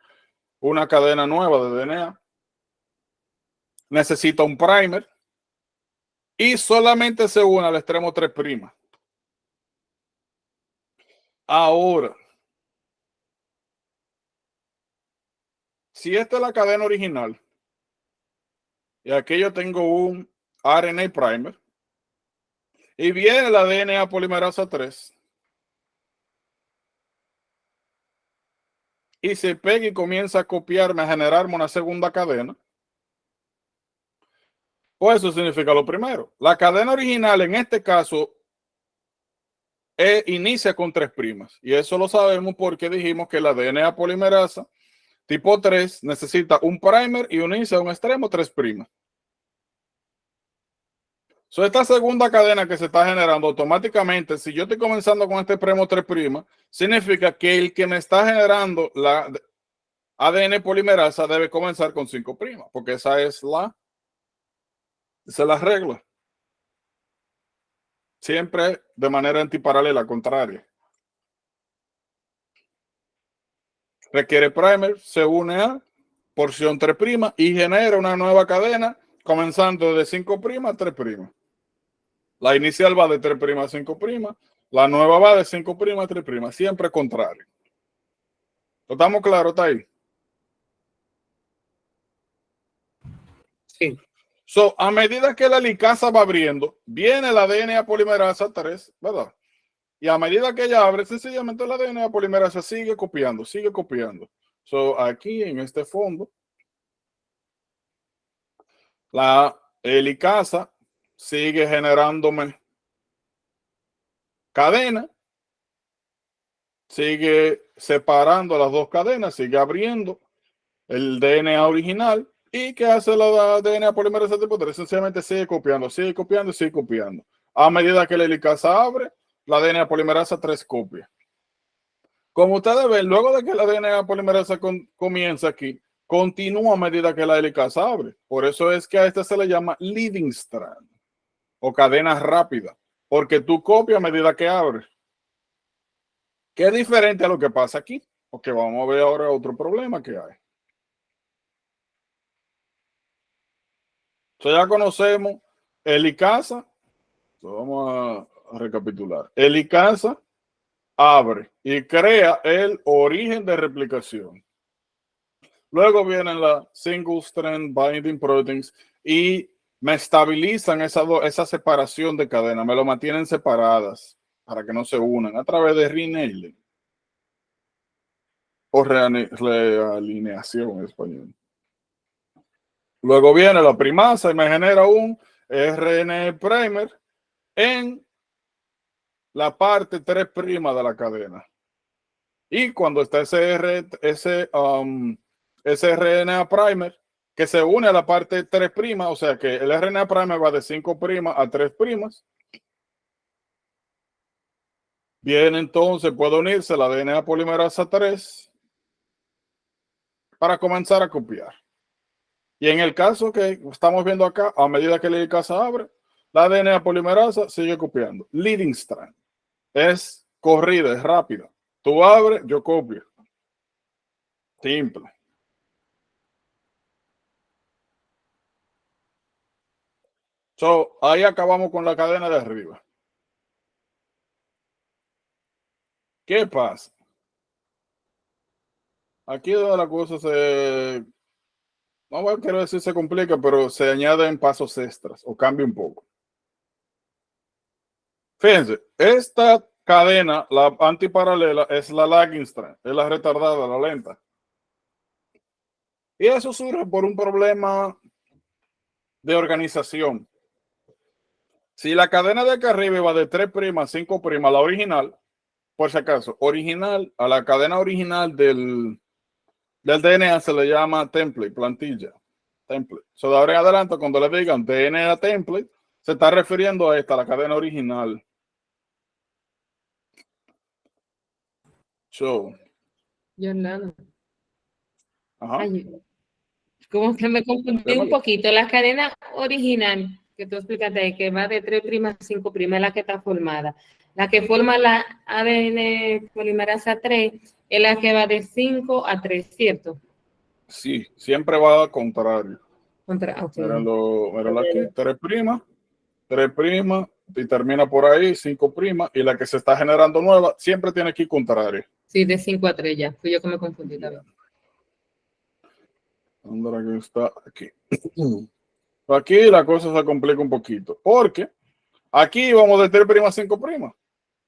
una cadena nueva de DNA. Necesita un primer y solamente se une al extremo 3'. Ahora, si esta es la cadena original y aquí yo tengo un RNA primer y viene la DNA polimerasa 3 y se pega y comienza a copiarme, a generarme una segunda cadena, pues eso significa lo primero. La cadena original en este caso inicia con 3'. Y eso lo sabemos porque dijimos que la DNA polimerasa tipo 3 necesita un primer y unirse a un extremo 3'. Esta segunda cadena que se está generando automáticamente, si yo estoy comenzando con este primo 3', significa que el que me está generando la ADN polimerasa debe comenzar con 5', porque esa es la regla. Siempre de manera antiparalela, contraria. Requiere primer, se une a porción 3' y genera una nueva cadena comenzando de 5' a 3'. La inicial va de 3' a 5', la nueva va de 5' a 3', siempre contrario. ¿Estamos claros? ¿Está ahí? Sí. So, a medida que la helicasa va abriendo, viene la DNA polimerasa 3, ¿verdad? Y a medida que ella abre, sencillamente la DNA polimerasa sigue copiando, sigue copiando. So, aquí en este fondo, la helicasa sigue generándome cadena, sigue separando las dos cadenas, sigue abriendo el DNA original. ¿Y qué hace la DNA polimerasa tipo 3? Sencillamente sigue copiando, sigue copiando, sigue copiando. A medida que la helicasa abre, la DNA polimerasa 3 copia. Como ustedes ven, luego de que la DNA polimerasa comienza aquí, continúa a medida que la helicasa abre. Por eso es que a esta se le llama leading strand o cadena rápida, porque tú copias a medida que abres. ¿Qué es diferente a lo que pasa aquí? Porque vamos a ver ahora otro problema que hay. Ya conocemos helicasa. Vamos a recapitular. Helicasa abre y crea el origen de replicación. Luego vienen las single strand binding proteins y me estabilizan esa separación de cadena, me lo mantienen separadas para que no se unan a través de renailing o realineación en español. Luego viene la primasa y me genera un RNA primer en la parte 3' de la cadena. Y cuando está ese RNA primer que se une a la parte 3', o sea que el RNA primer va de 5' a 3'. Bien, entonces puede unirse la DNA polimerasa 3 para comenzar a copiar. Y en el caso que estamos viendo acá, a medida que la helicasa abre, la DNA polimerasa sigue copiando. Leading strand. Es corrida, es rápida. Tú abres, yo copio. Simple. Ahí acabamos con la cadena de arriba. ¿Qué pasa? Aquí donde la cosa no quiero decir se complica, pero se añaden pasos extras o cambia un poco. Fíjense, esta cadena, la antiparalela, es la lagging strand, es la retardada, la lenta. Y eso surge por un problema de organización. Si la cadena de acá arriba va de 3' a 5', la original, por si acaso, original, a la cadena original del DNA se le llama template, plantilla. Template. De ahora en adelante, cuando le digan DNA template, se está refiriendo a esta, la cadena original. Yolanda. Ajá. Ay, como que me confundí un poquito. La cadena original que tú explicaste ahí, que va de 3' a 5', es la que está formada. La que forma la ADN polimerasa 3 es la que va de 5 a 3, ¿cierto? Sí, siempre va al contrario. Okay. Míralo aquí, 3', y termina por ahí, 5', y la que se está generando nueva siempre tiene que ir contrario. Sí, de 5 a 3 ya. Fui yo que me confundí también. ¿Dónde está? Aquí. Aquí la cosa se complica un poquito, porque aquí vamos de 3' a 5',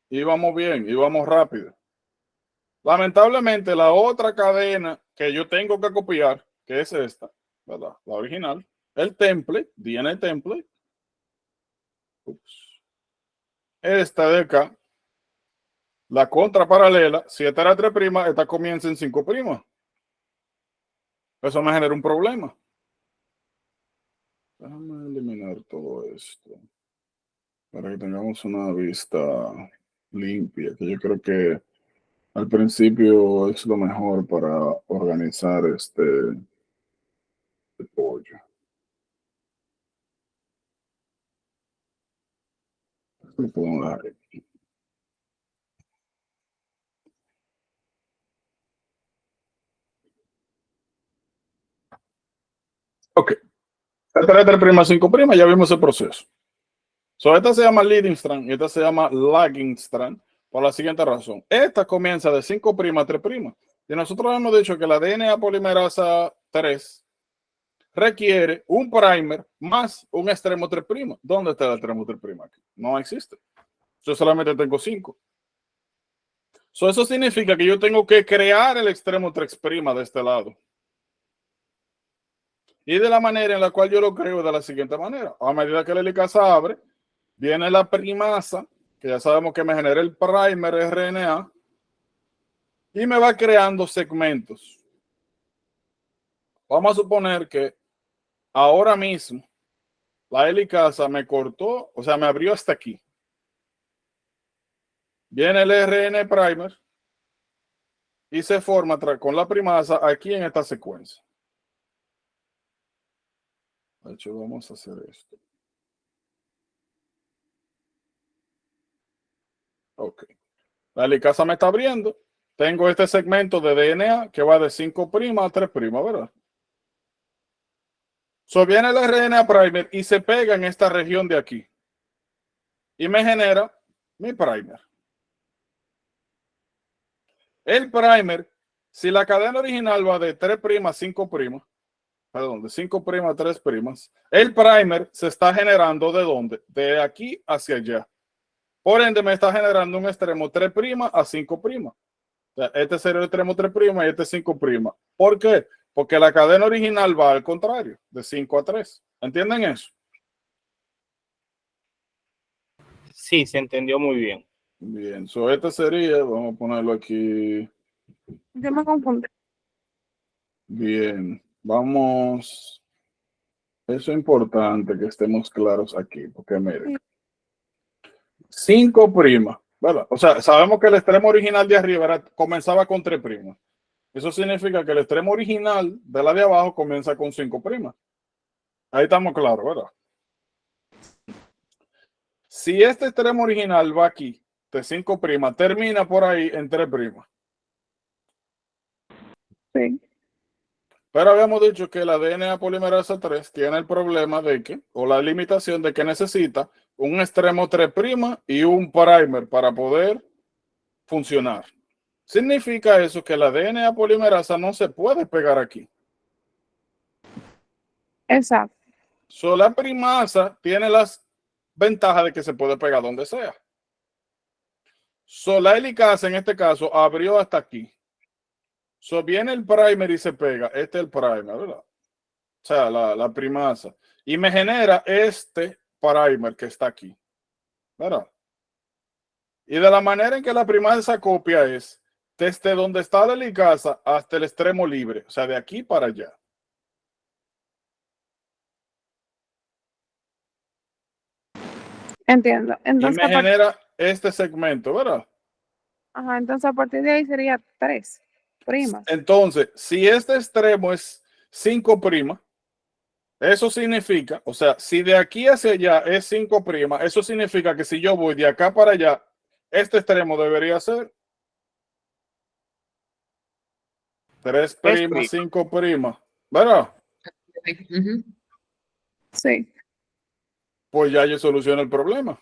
y vamos bien, y vamos rápido. Lamentablemente, la otra cadena que yo tengo que copiar, que es esta, ¿verdad? La original, el template, DNA template. Ups. Esta de acá, la contraparalela, si esta era 3', esta comienza en 5'. Eso me genera un problema. Déjame eliminar todo esto. para que tengamos una vista limpia, que yo creo que al principio es lo mejor para organizar este pollo. Lo podemos dejar ahí. Ok. 3 primas, 5 primas, ya vimos el proceso. So, esta se llama leading strand y esta se llama lagging strand por la siguiente razón. Esta comienza de 5' a 3'. Y nosotros hemos dicho que la DNA polimerasa 3 requiere un primer más un extremo 3'. ¿Dónde está el extremo 3'? Aquí no existe. Yo solamente tengo 5. So, eso significa que yo tengo que crear el extremo 3' de este lado. Y de la manera en la cual yo lo creo de la siguiente manera. A medida que la helicasa abre, viene la primasa, que ya sabemos que me genera el primer RNA, y me va creando segmentos. Vamos a suponer que ahora mismo la helicasa me cortó, o sea, me abrió hasta aquí. Viene el RN primer y se forma con la primasa aquí en esta secuencia. De hecho, vamos a hacer esto. Ok. La helicasa me está abriendo. Tengo este segmento de DNA que va de 5' a 3', ¿verdad? So viene el RNA primer y se pega en esta región de aquí. Y me genera mi primer. El primer, si la cadena original va de 3' a 5', perdón, de 5' a 3', el primer se está generando ¿de dónde? De aquí hacia allá. Por ende, me está generando un extremo 3' a 5'. O sea, este sería el extremo 3' y este 5'. ¿Por qué? Porque la cadena original va al contrario, de 5 a 3. ¿Entienden eso? Sí, se entendió muy bien. Bien, so este sería, vamos a ponerlo aquí. Yo me confundí. Bien, vamos. Eso es importante que estemos claros aquí, porque miren, 5', ¿verdad? O sea, sabemos que el extremo original de arriba comenzaba con 3'. Eso significa que el extremo original de la de abajo comienza con 5'. Ahí estamos claros, ¿verdad? Si este extremo original va aquí, de 5', termina por ahí en 3'. Sí, Pero habíamos dicho que la DNA polimerasa 3 tiene el problema de que, o la limitación de que necesita un extremo 3' y un primer para poder funcionar. Significa eso que la DNA polimerasa no se puede pegar aquí. exacto. So, la primasa tiene las ventajas de que se puede pegar donde sea. So, la helicasa en este caso abrió hasta aquí. So, viene el primer y se pega. Este es el primer, ¿verdad? O sea, la primasa. Y me genera este primer que está aquí. ¿Verdad? Y de la manera en que la primasa copia es desde donde está la helicasa hasta el extremo libre. O sea, de aquí para allá. Entiendo. Y Entonces, me genera este segmento, ¿verdad? ajá, entonces a partir de ahí sería 3'. Entonces, si este extremo es 5', eso significa, o sea, si de aquí hacia allá es 5', eso significa que si yo voy de acá para allá, este extremo debería ser 3', 5', ¿verdad? Ujú. Sí. Pues ya yo soluciono el problema.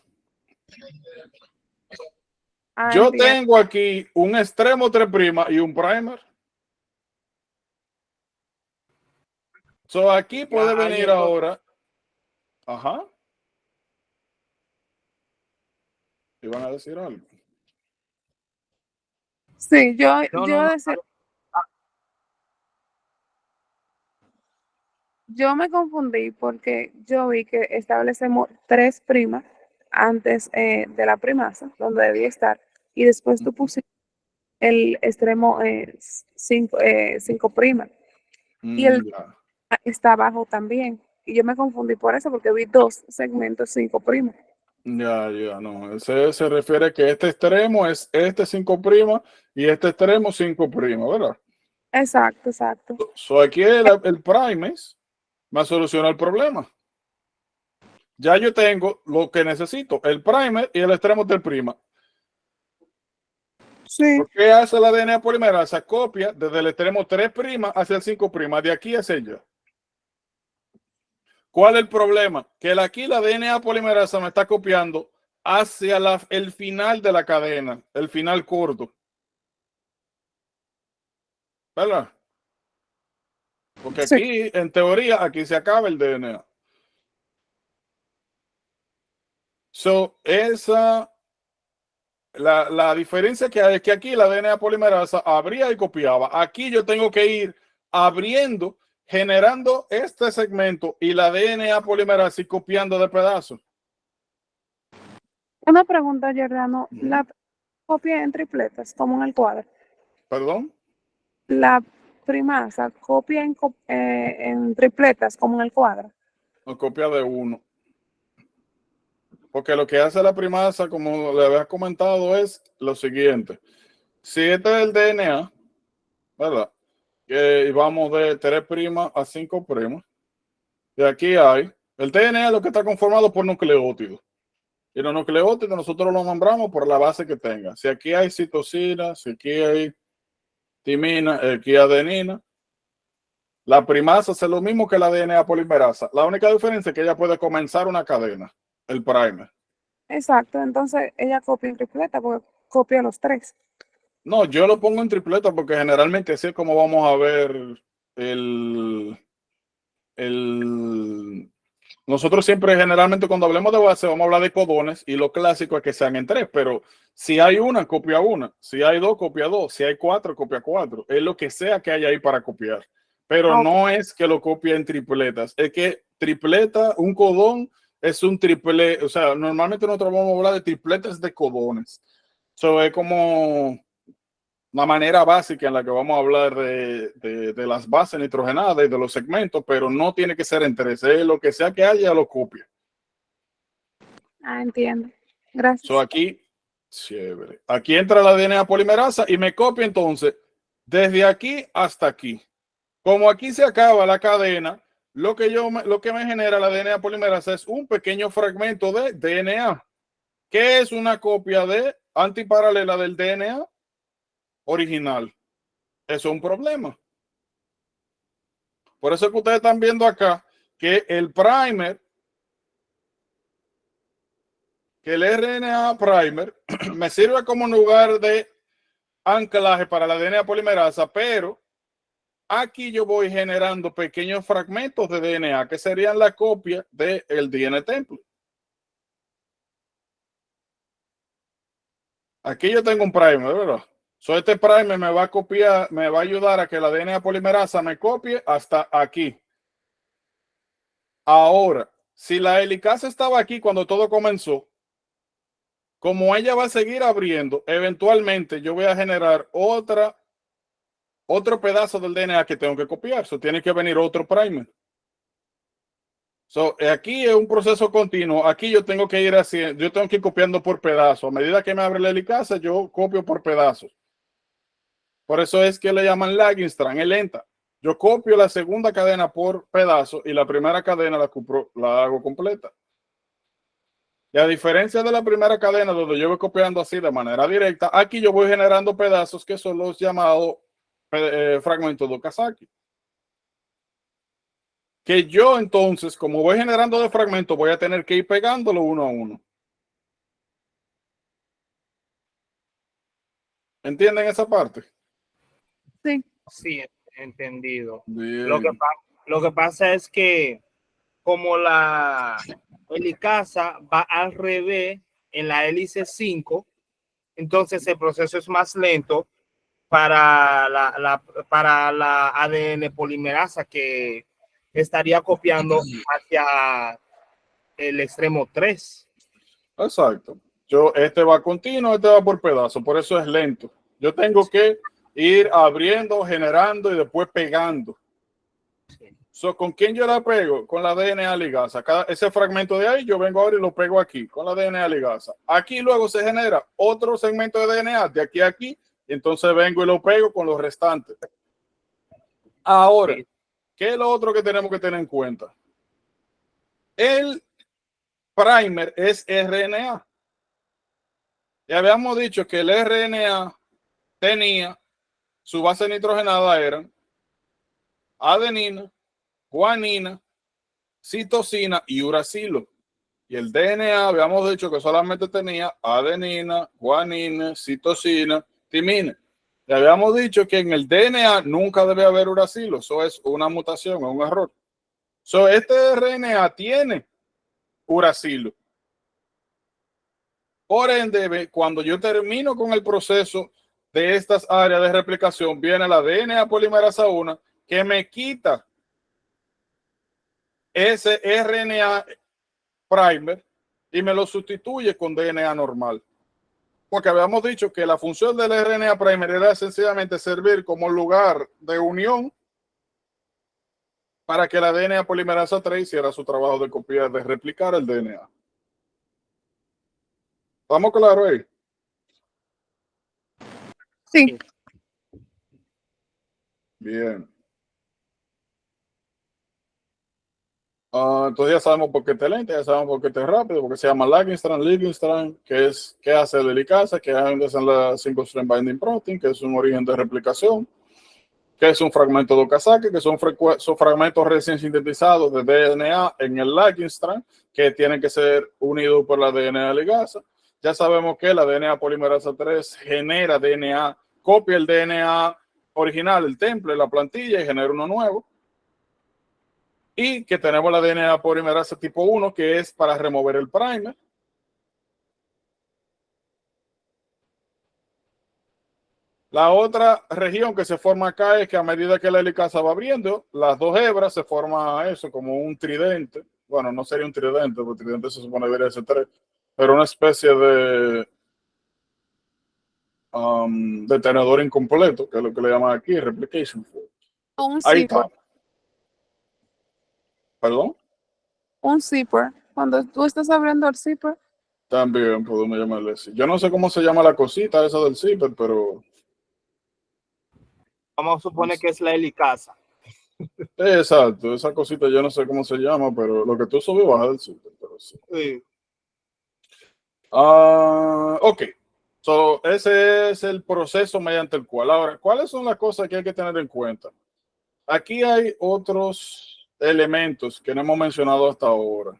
Ah, Yo entiendo. tengo aquí un extremo 3' y un primer. So aquí puede Ya, venir ahora. Ajá. ¿Iban a decir algo? Sí, yo, no, yo no, no. decir, yo me confundí porque yo vi que establecemos 3' antes de la primasa, donde debía estar, y después tú pusiste el extremo 5', y el Ya. está abajo también. Y yo me confundí por eso, porque vi dos segmentos 5'. Ya, no. Ese se refiere que este extremo es este 5' y este extremo 5', ¿verdad? Exacto, exacto. So aquí el primes me soluciona el problema. Ya yo tengo lo que necesito, el primer y el extremo del prima. Sí. ¿Qué hace la DNA polimerasa? Copia desde el extremo 3' hacia el 5', de aquí hacia allá. ¿Cuál es el problema? Que aquí la DNA polimerasa me está copiando hacia el final de la cadena, el final corto. ¿Verdad? Porque Sí. aquí, en teoría, aquí se acaba el DNA. So, la diferencia que hay es que aquí la DNA polimerasa abría y copiaba. Aquí yo tengo que ir abriendo, generando este segmento y la DNA polimerasa y copiando de pedazos. Una pregunta, Giordano. ¿La copia en tripletas como en el cuadro? ¿Perdón? La primasa copia en tripletas como en el cuadro. No, copia de uno. Porque lo que hace la primasa, como le había comentado, es lo siguiente. Si este es el DNA, ¿verdad? Y vamos de 3' a 5'. Y aquí hay, el DNA es lo que está conformado por nucleótidos. Y los nucleótidos nosotros los nombramos por la base que tenga. Si aquí hay citosina, si aquí hay timina, aquí hay adenina. La primasa hace lo mismo que la DNA polimerasa. La única diferencia es que ella puede comenzar una cadena, el primer. Exacto, entonces ella copia en tripleta porque copia los tres. No, yo lo pongo en tripleta porque generalmente así es como vamos a ver el nosotros siempre generalmente cuando hablemos de base vamos a hablar de codones y lo clásico es que sean en 3, pero si hay una, copia una, si hay 2, copia 2, si hay 4, copia 4, es lo que sea que haya ahí para copiar, pero Ok. no es que lo copie en tripletas, es que tripleta, un codón es un triple, o sea, normalmente nosotros vamos a hablar de tripletas de codones, eso es como una manera básica en la que vamos a hablar de las bases nitrogenadas y de los segmentos, pero no tiene que ser en 3, lo que sea que haya lo copia. Ah, entiendo. Gracias. So aquí, chévere. Aquí entra la DNA polimerasa y me copia entonces desde aquí hasta aquí. Como aquí se acaba la cadena, lo que me genera la DNA polimerasa es un pequeño fragmento de DNA, que es una copia de antiparalela del DNA original. Eso es un problema. Por eso es que ustedes están viendo acá que el primer, que el RNA primer, me sirve como lugar de anclaje para la DNA polimerasa, pero aquí yo voy generando pequeños fragmentos de DNA que serían la copia del DNA template. Aquí yo tengo un primer, ¿verdad? So, este primer me va a copiar, me va a ayudar a que la DNA polimerasa me copie hasta aquí. Ahora, si la helicasa estaba aquí cuando todo comenzó, como ella va a seguir abriendo, eventualmente yo voy a generar otro pedazo del DNA que tengo que copiar. So, tiene que venir otro primer. So, aquí es un proceso continuo. Aquí yo tengo que ir haciendo, yo tengo que ir copiando por pedazos. A medida que me abre la helicasa, yo copio por pedazos. Por eso es que le llaman lagging strand, es lenta. Yo copio la segunda cadena por pedazo y la primera cadena la hago completa. Y a diferencia de la primera cadena donde yo voy copiando así de manera directa, aquí yo voy generando pedazos que son los llamados fragmentos de Okazaki. Que yo entonces, como voy generando de fragmentos, voy a tener que ir pegándolo uno a uno. ¿Entienden esa parte? Sí. Sí, entendido. Bien. Lo que pasa es que como la helicasa va al revés en la hélice 5, entonces el proceso es más lento para para la ADN polimerasa que estaría copiando hacia el extremo 3. Exacto. Este va continuo, este va por pedazo, por eso es lento. Yo tengo que ir abriendo, generando y después pegando. ¿Con quién yo la pego? Con la DNA ligasa. Ese fragmento de ahí, yo vengo ahora y lo pego aquí, con la DNA ligasa. Aquí luego se genera otro segmento de DNA de aquí a aquí, y entonces vengo y lo pego con los restantes. Ahora, ¿qué es lo otro que tenemos que tener en cuenta? El primer es RNA. Ya habíamos dicho que el RNA tenía su base nitrogenada, eran adenina, guanina, citosina y uracilo. Y el DNA habíamos dicho que solamente tenía adenina, guanina, citosina, timina. Y habíamos dicho que en el DNA nunca debe haber uracilo. Eso es una mutación, es un error. Este RNA tiene uracilo. Por ende, cuando yo termino con el proceso de estas áreas de replicación, viene la DNA polimerasa 1 que me quita ese RNA primer y me lo sustituye con DNA normal. Porque habíamos dicho que la función del RNA primer era sencillamente servir como lugar de unión para que la DNA polimerasa 3 hiciera su trabajo de copiar, de replicar el DNA. ¿Estamos claros ahí? Sí. Bien. Entonces ya sabemos por qué está lento, ya sabemos por qué está rápido, porque se llama Ligand-strand, que hace la helicasa, que es la single strand binding protein, que es un origen de replicación, que es un fragmento de Okazaki, que son fragmentos recién sintetizados de DNA en el Ligand-strand, que tienen que ser unidos por la DNA ligasa. Ya sabemos que la DNA polimerasa 3 genera DNA, copia el DNA original, el template, la plantilla, y genera uno nuevo. Y que tenemos la DNA polimerasa tipo 1, que es para remover el primer. La otra región que se forma acá es que a medida que la helicasa va abriendo, las dos hebras se forma eso como un tridente. Bueno, no sería un tridente, porque el tridente se supone que debería ser 3, pero una especie de tenedor incompleto, que es lo que le llaman aquí, replication fork. Un Ahí zipper. está. ¿Perdón? Un zipper. Cuando tú estás abriendo el zipper, También podemos llamarle así. Yo no sé cómo se llama la cosita esa del zipper, pero Vamos a suponer que es la helicasa. exacto, esa cosita yo no sé cómo se llama, pero lo que tú subes baja del zipper, pero sí. Sí. Ok, ese es el proceso mediante el cual. Ahora, ¿cuáles son las cosas que hay que tener en cuenta? Aquí hay otros elementos que no hemos mencionado hasta ahora.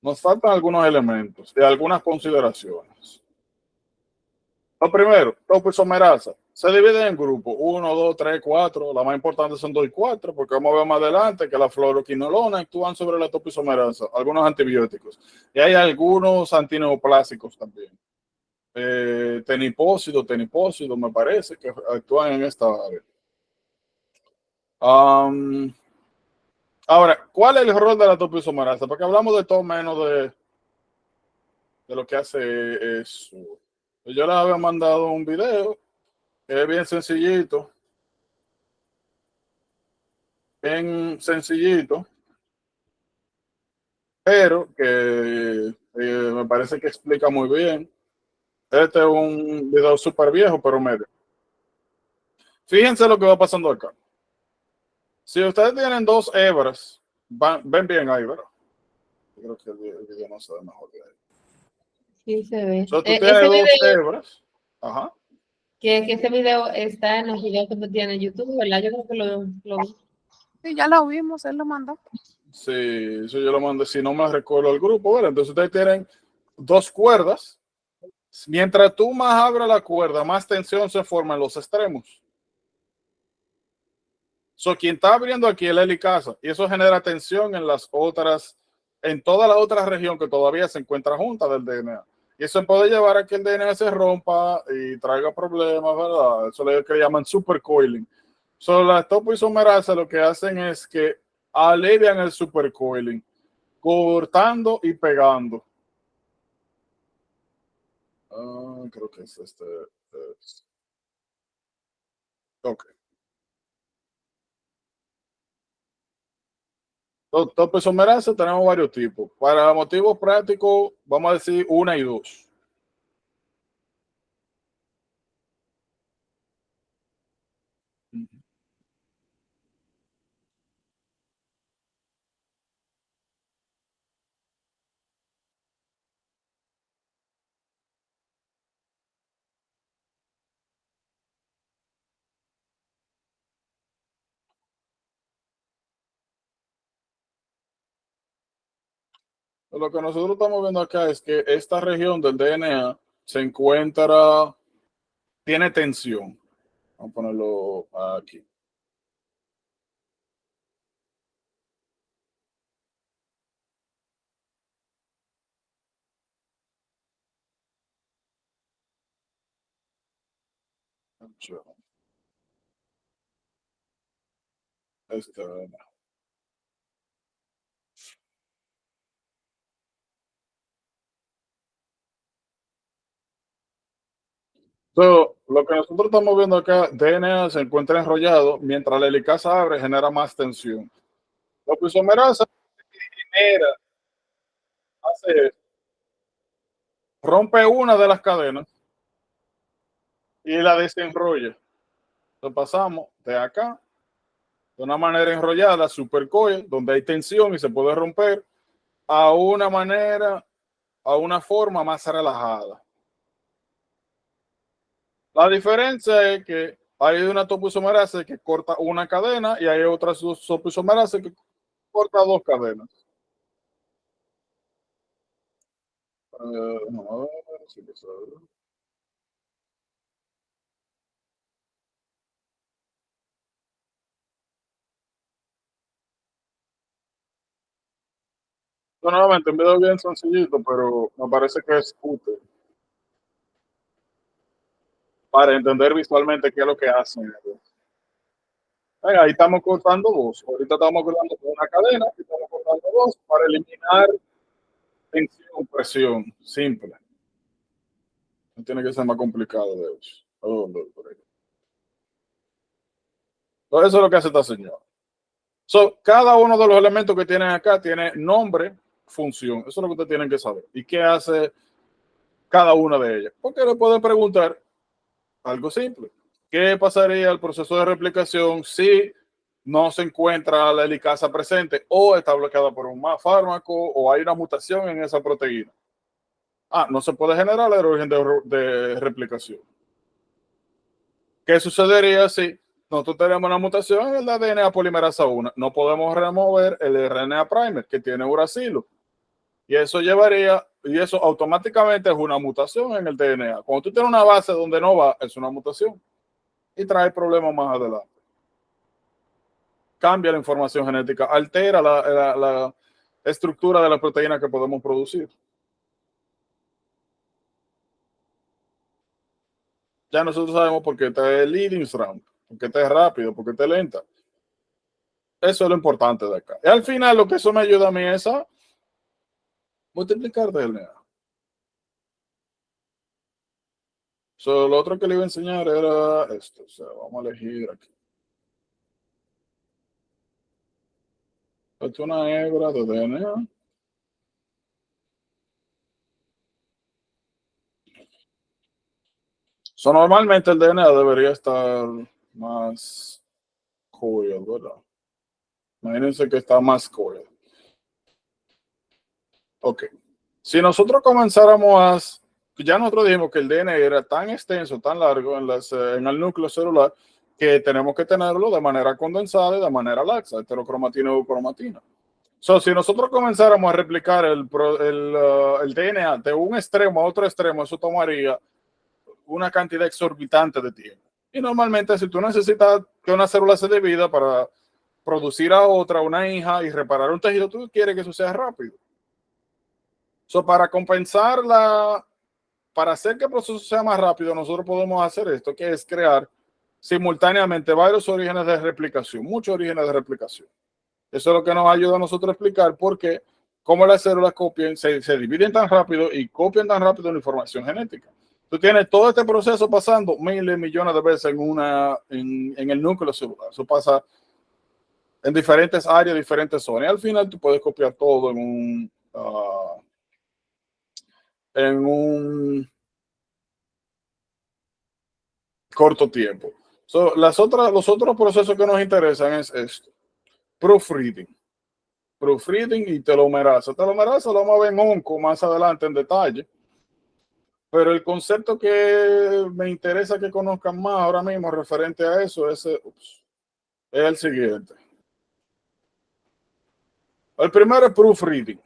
Nos faltan algunos elementos de algunas consideraciones. Lo primero, topoisomerasa. Se divide en grupos, 1, 2, 3, 4. La más importante son 2 y 4, porque vamos a ver más adelante que la fluoroquinolona actúan sobre la topoisomerasa, algunos antibióticos. Y hay algunos antineoplásicos también. Tenipósido, me parece, que actúan en esta área. Ahora, ¿cuál es el rol de la topoisomerasa? Porque hablamos de todo menos de lo que hace eso. Yo les había mandado un video que es bien sencillito. Bien sencillito, pero que me parece que explica muy bien. Este es un video súper viejo, pero medio. Fíjense lo que va pasando acá. Si ustedes tienen dos hebras, ven bien ahí, ¿verdad? Yo creo que el video no se ve mejor de ahí. Sí, se ve. Tú tienes dos hebras. Ajá. Que ese video está en los videos que tú tienes en YouTube, ¿verdad? Yo creo que lo vi. sí, ya lo vimos, él lo mandó. Sí, eso yo lo mandé, si no me recuerdo el grupo, ¿verdad? Entonces ustedes tienen dos cuerdas. Mientras tú más abras la cuerda, más tensión se forma en los extremos. Quien está abriendo aquí es la helicasa y eso genera tensión en toda la otra región que todavía se encuentra junta del DNA. Y eso puede llevar a que el DNA se rompa y traiga problemas, ¿verdad? Eso es lo que llaman supercoiling. Las topoisomerasas lo que hacen es que alivian el supercoiling, cortando y pegando. Creo que es este. Ok. Topoisomerasa tenemos varios tipos. Para motivos prácticos, vamos a decir una y dos. Lo que nosotros estamos viendo acá es que esta región del DNA se encuentra, tiene tensión. Vamos a ponerlo aquí. Este, lo que nosotros estamos viendo acá, DNA se encuentra enrollado, mientras la helicasa abre, genera más tensión. La isomerasa genera, hace esto, rompe una de las cadenas y la desenrolla. Entonces pasamos de acá, de una manera enrollada, supercoil, donde hay tensión y se puede romper, a una manera, a una forma más relajada. La diferencia es que hay una topoisomerasa que corta una cadena y hay otra topoisomerasa que corta dos cadenas. No, sí, nuevamente, un video bien sencillito, pero me parece que es útil para entender visualmente qué es lo que hacen. Venga, ahí estamos cortando dos. Ahorita estamos cortando una cadena y estamos cortando dos para eliminar tensión, presión. Simple. No tiene que ser más complicado de eso. Entonces, eso es lo que hace esta señora. Cada uno de los elementos que tienen acá tiene nombre, función. Eso es lo que ustedes tienen que saber. ¿Y qué hace cada una de ellas? Porque le pueden preguntar algo simple. ¿Qué pasaría al proceso de replicación si no se encuentra la helicasa presente o está bloqueada por un fármaco o hay una mutación en esa proteína? No se puede generar el origen de replicación. ¿Qué sucedería si nosotros tenemos una mutación en el ADN polimerasa 1? No podemos remover el RNA primer que tiene uracilo. Y eso llevaría, y eso automáticamente es una mutación en el DNA. Cuando tú tienes una base donde no va, es una mutación. Y trae problemas más adelante. Cambia la información genética, altera la estructura de la proteína que podemos producir. Ya nosotros sabemos por qué está el leading strand, por qué está rápido, por qué está lenta. Eso es lo importante de acá. Y al final lo que eso me ayuda a mí es a multiplicar DNA. Lo otro que le iba a enseñar era esto. O sea, vamos a elegir aquí. Esto es una hebra de DNA. Normalmente el DNA debería estar más coiled, ¿verdad? Imagínense que está más coiled. Ok. Si nosotros comenzáramos ya nosotros dijimos que el DNA era tan extenso, tan largo en el núcleo celular, que tenemos que tenerlo de manera condensada y de manera laxa, heterocromatina y eucromatina. Si nosotros comenzáramos a replicar el DNA de un extremo a otro extremo, eso tomaría una cantidad exorbitante de tiempo. Y normalmente si tú necesitas que una célula se divida para producir a otra, una hija y reparar un tejido, tú quieres que eso sea rápido. Para compensar para hacer que el proceso sea más rápido, nosotros podemos hacer esto, que es crear simultáneamente varios orígenes de replicación, muchos orígenes de replicación. Eso es lo que nos ayuda a nosotros a explicar por qué, cómo las células se dividen tan rápido y copian tan rápido la información genética. Tú tienes todo este proceso pasando miles, millones de veces en el núcleo celular. Eso pasa en diferentes áreas, diferentes zonas. Y al final tú puedes copiar todo en un corto tiempo. Los otros procesos que nos interesan es esto. Proofreading y telomerasa. Telomerasa lo vamos a ver en onco más adelante en detalle. Pero el concepto que me interesa que conozcan más ahora mismo referente a eso es el siguiente. El primero es proofreading.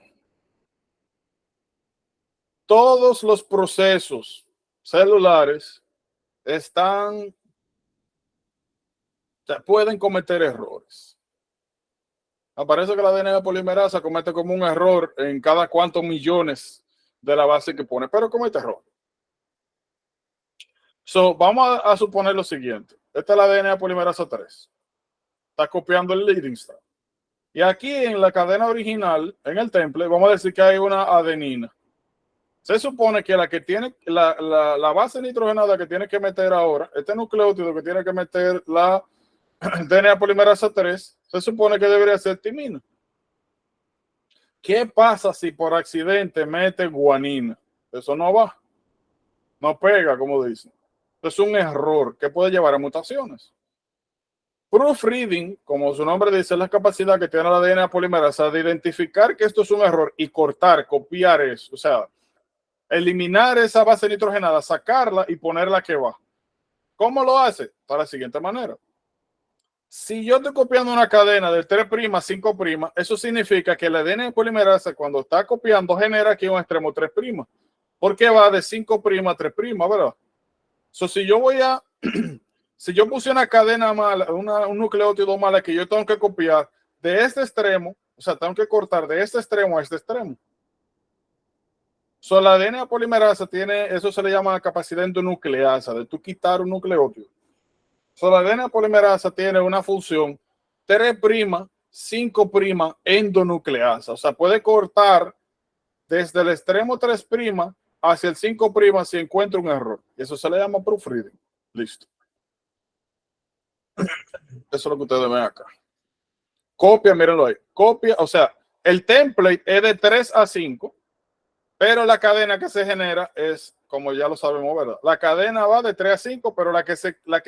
Todos los procesos celulares pueden cometer errores. Aparece que la ADN polimerasa comete como un error en cada cuantos millones de la base que pone, pero comete error. Vamos a suponer lo siguiente. Esta es la ADN polimerasa 3. Está copiando el leading strand. Y aquí en la cadena original, en el template, vamos a decir que hay una adenina. Se supone que la que tiene la base nitrogenada que tiene que meter ahora, este nucleótido que tiene que meter la DNA polimerasa 3, se supone que debería ser timina. ¿Qué pasa si por accidente mete guanina? Eso no va. No pega, como dicen. Es un error que puede llevar a mutaciones. Proofreading, como su nombre dice, es la capacidad que tiene la DNA polimerasa de identificar que esto es un error y cortar, copiar eso. O sea, eliminar esa base nitrogenada, sacarla y ponerla que va. ¿Cómo lo hace? De la siguiente manera. Si yo estoy copiando una cadena de 3', 5', eso significa que la ADN polimerasa cuando está copiando genera aquí un extremo 3', porque va de 5' a 3', ¿verdad? Si yo si yo puse una cadena mala, un nucleótido mala que yo tengo que copiar de este extremo, o sea, tengo que cortar de este extremo a este extremo. La ADN polimerasa tiene, eso se le llama capacidad endonucleasa, de tú quitar un nucleótido. La ADN polimerasa tiene una función 3', 5' endonucleasa. O sea, puede cortar desde el extremo 3' hacia el 5' si encuentra un error. Eso se le llama proofreading. Listo. Eso es lo que ustedes ven acá. Copia, mírenlo ahí. Copia, o sea, el template es de 3 a 5, pero la cadena que se genera es, como ya lo sabemos, ¿verdad? La cadena va de 3 a 5, pero la que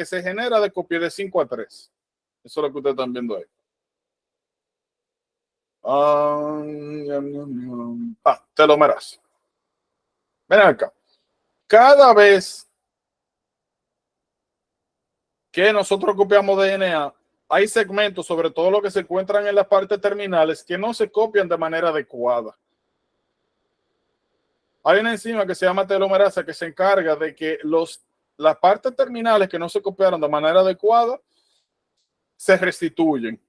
se genera de copia es de 5 a 3. Eso es lo que ustedes están viendo ahí. Telomerasa. Ven acá. Cada vez que nosotros copiamos DNA, hay segmentos, sobre todo los que se encuentran en las partes terminales, que no se copian de manera adecuada. Hay una enzima que se llama telomerasa que se encarga de que las partes terminales que no se copiaron de manera adecuada se restituyen.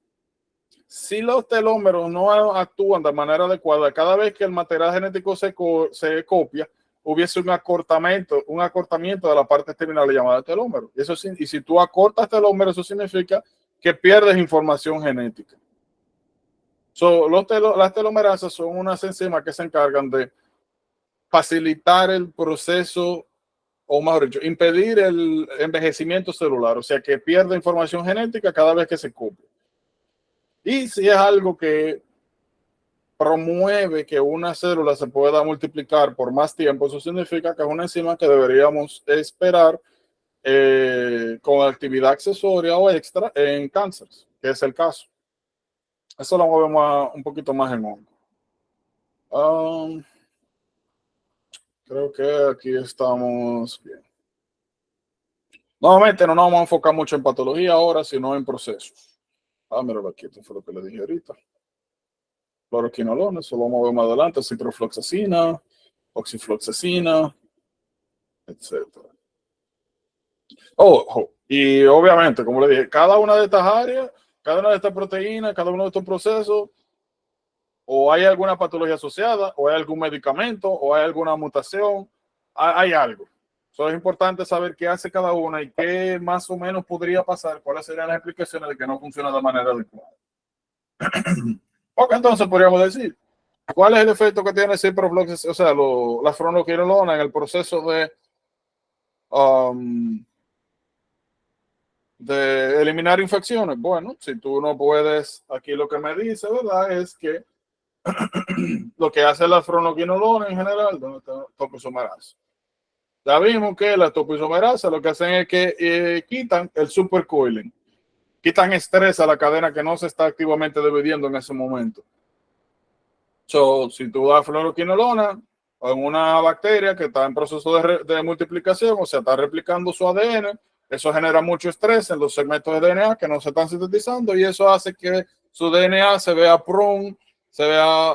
Si los telómeros no actúan de manera adecuada, cada vez que el material genético se copia, hubiese un acortamiento de la parte terminal llamada telómero. Y si tú acortas telómero, eso significa que pierdes información genética. Las telomerasas son unas enzimas que se encargan de facilitar el proceso, o mejor dicho, impedir el envejecimiento celular, o sea, que pierde información genética cada vez que se copia. Y si es algo que promueve que una célula se pueda multiplicar por más tiempo, eso significa que es una enzima que deberíamos esperar con actividad accesoria o extra en cánceres, que es el caso. Eso lo movemos un poquito más en hongo. Creo que aquí estamos bien. Nuevamente no nos vamos a enfocar mucho en patología ahora, sino en procesos. Míralo aquí, esto fue lo que le dije ahorita. Fluoroquinolones, eso lo vamos a ver más adelante, ciprofloxacina, oxifloxacina, etc. Y obviamente, como le dije, cada una de estas áreas, cada una de estas proteínas, cada uno de estos procesos, o hay alguna patología asociada, o hay algún medicamento, o hay alguna mutación, hay algo. Es importante saber qué hace cada una y qué más o menos podría pasar, cuáles serían las explicaciones de que no funciona de manera adecuada. Ok, entonces podríamos decir, ¿cuál es el efecto que tiene ciprofloxacina, o sea, la fluoroquinolona en el proceso de de eliminar infecciones. Bueno, si tú no puedes, aquí lo que me dice, ¿verdad? Es que lo que hace la fluoroquinolona en general, donde está topoisomerasa. Ya vimos que la topoisomerasa lo que hacen es que quitan el supercoiling, quitan estrés a la cadena que no se está activamente dividiendo en ese momento. So, si tú das fluoroquinolona en una bacteria que está en proceso de multiplicación, o sea, está replicando su ADN, eso genera mucho estrés en los segmentos de DNA que no se están sintetizando y eso hace que su DNA se vea prone, se vea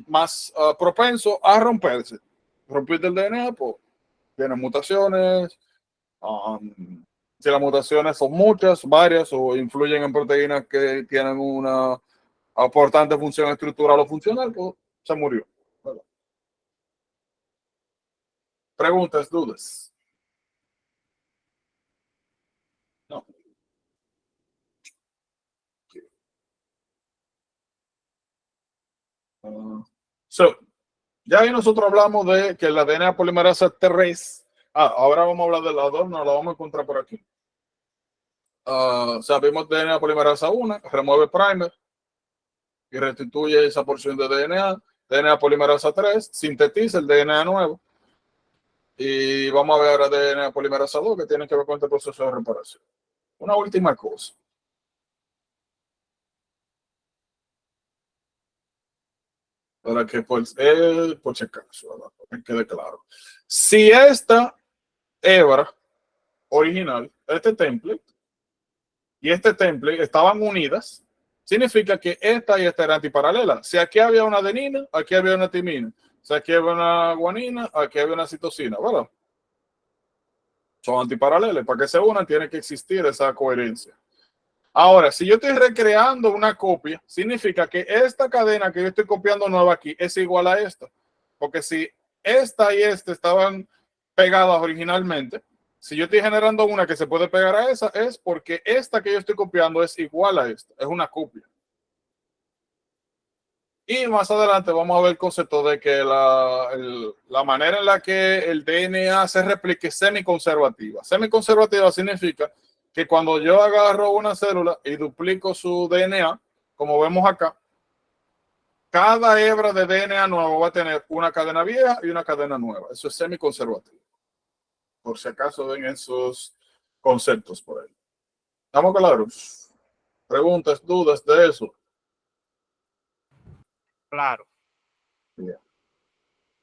más propenso a romperse. Romper el DNA, pues tiene mutaciones. Si las mutaciones son muchas, varias o influyen en proteínas que tienen una importante función estructural o funcional, pues se murió. Bueno. Preguntas, dudas. No. So, ya ahí nosotros hablamos de que la DNA polimerasa 3. Ahora vamos a hablar de la 2, no la vamos a encontrar por aquí. Sabemos DNA polimerasa 1, remueve primer y restituye esa porción de DNA. DNA polimerasa 3, sintetiza el DNA nuevo. Y vamos a ver ahora DNA polimerasa 2 que tiene que ver con este proceso de reparación. Una última cosa. Para que por si acaso, ¿verdad? Para que quede claro. Si esta hebra original, este template y este template estaban unidas, significa que esta y esta eran antiparalelas. Si aquí había una adenina, aquí había una timina. Si aquí había una guanina, aquí había una citosina, ¿verdad? Son antiparalelas. Para que se unan tiene que existir esa coherencia. Ahora, si yo estoy recreando una copia, significa que esta cadena que yo estoy copiando nueva aquí es igual a esta. Porque si esta y esta estaban pegadas originalmente, si yo estoy generando una que se puede pegar a esa, es porque esta que yo estoy copiando es igual a esta. Es una copia. Y más adelante vamos a ver el concepto de que la manera en la que el DNA se replique es semiconservativa. Semiconservativa significa que cuando yo agarro una célula y duplico su DNA, como vemos acá, cada hebra de DNA nuevo va a tener una cadena vieja y una cadena nueva. Eso es semiconservativo. Por si acaso ven esos conceptos por ahí. ¿Estamos claros? ¿Preguntas, dudas de eso? Claro. Yeah.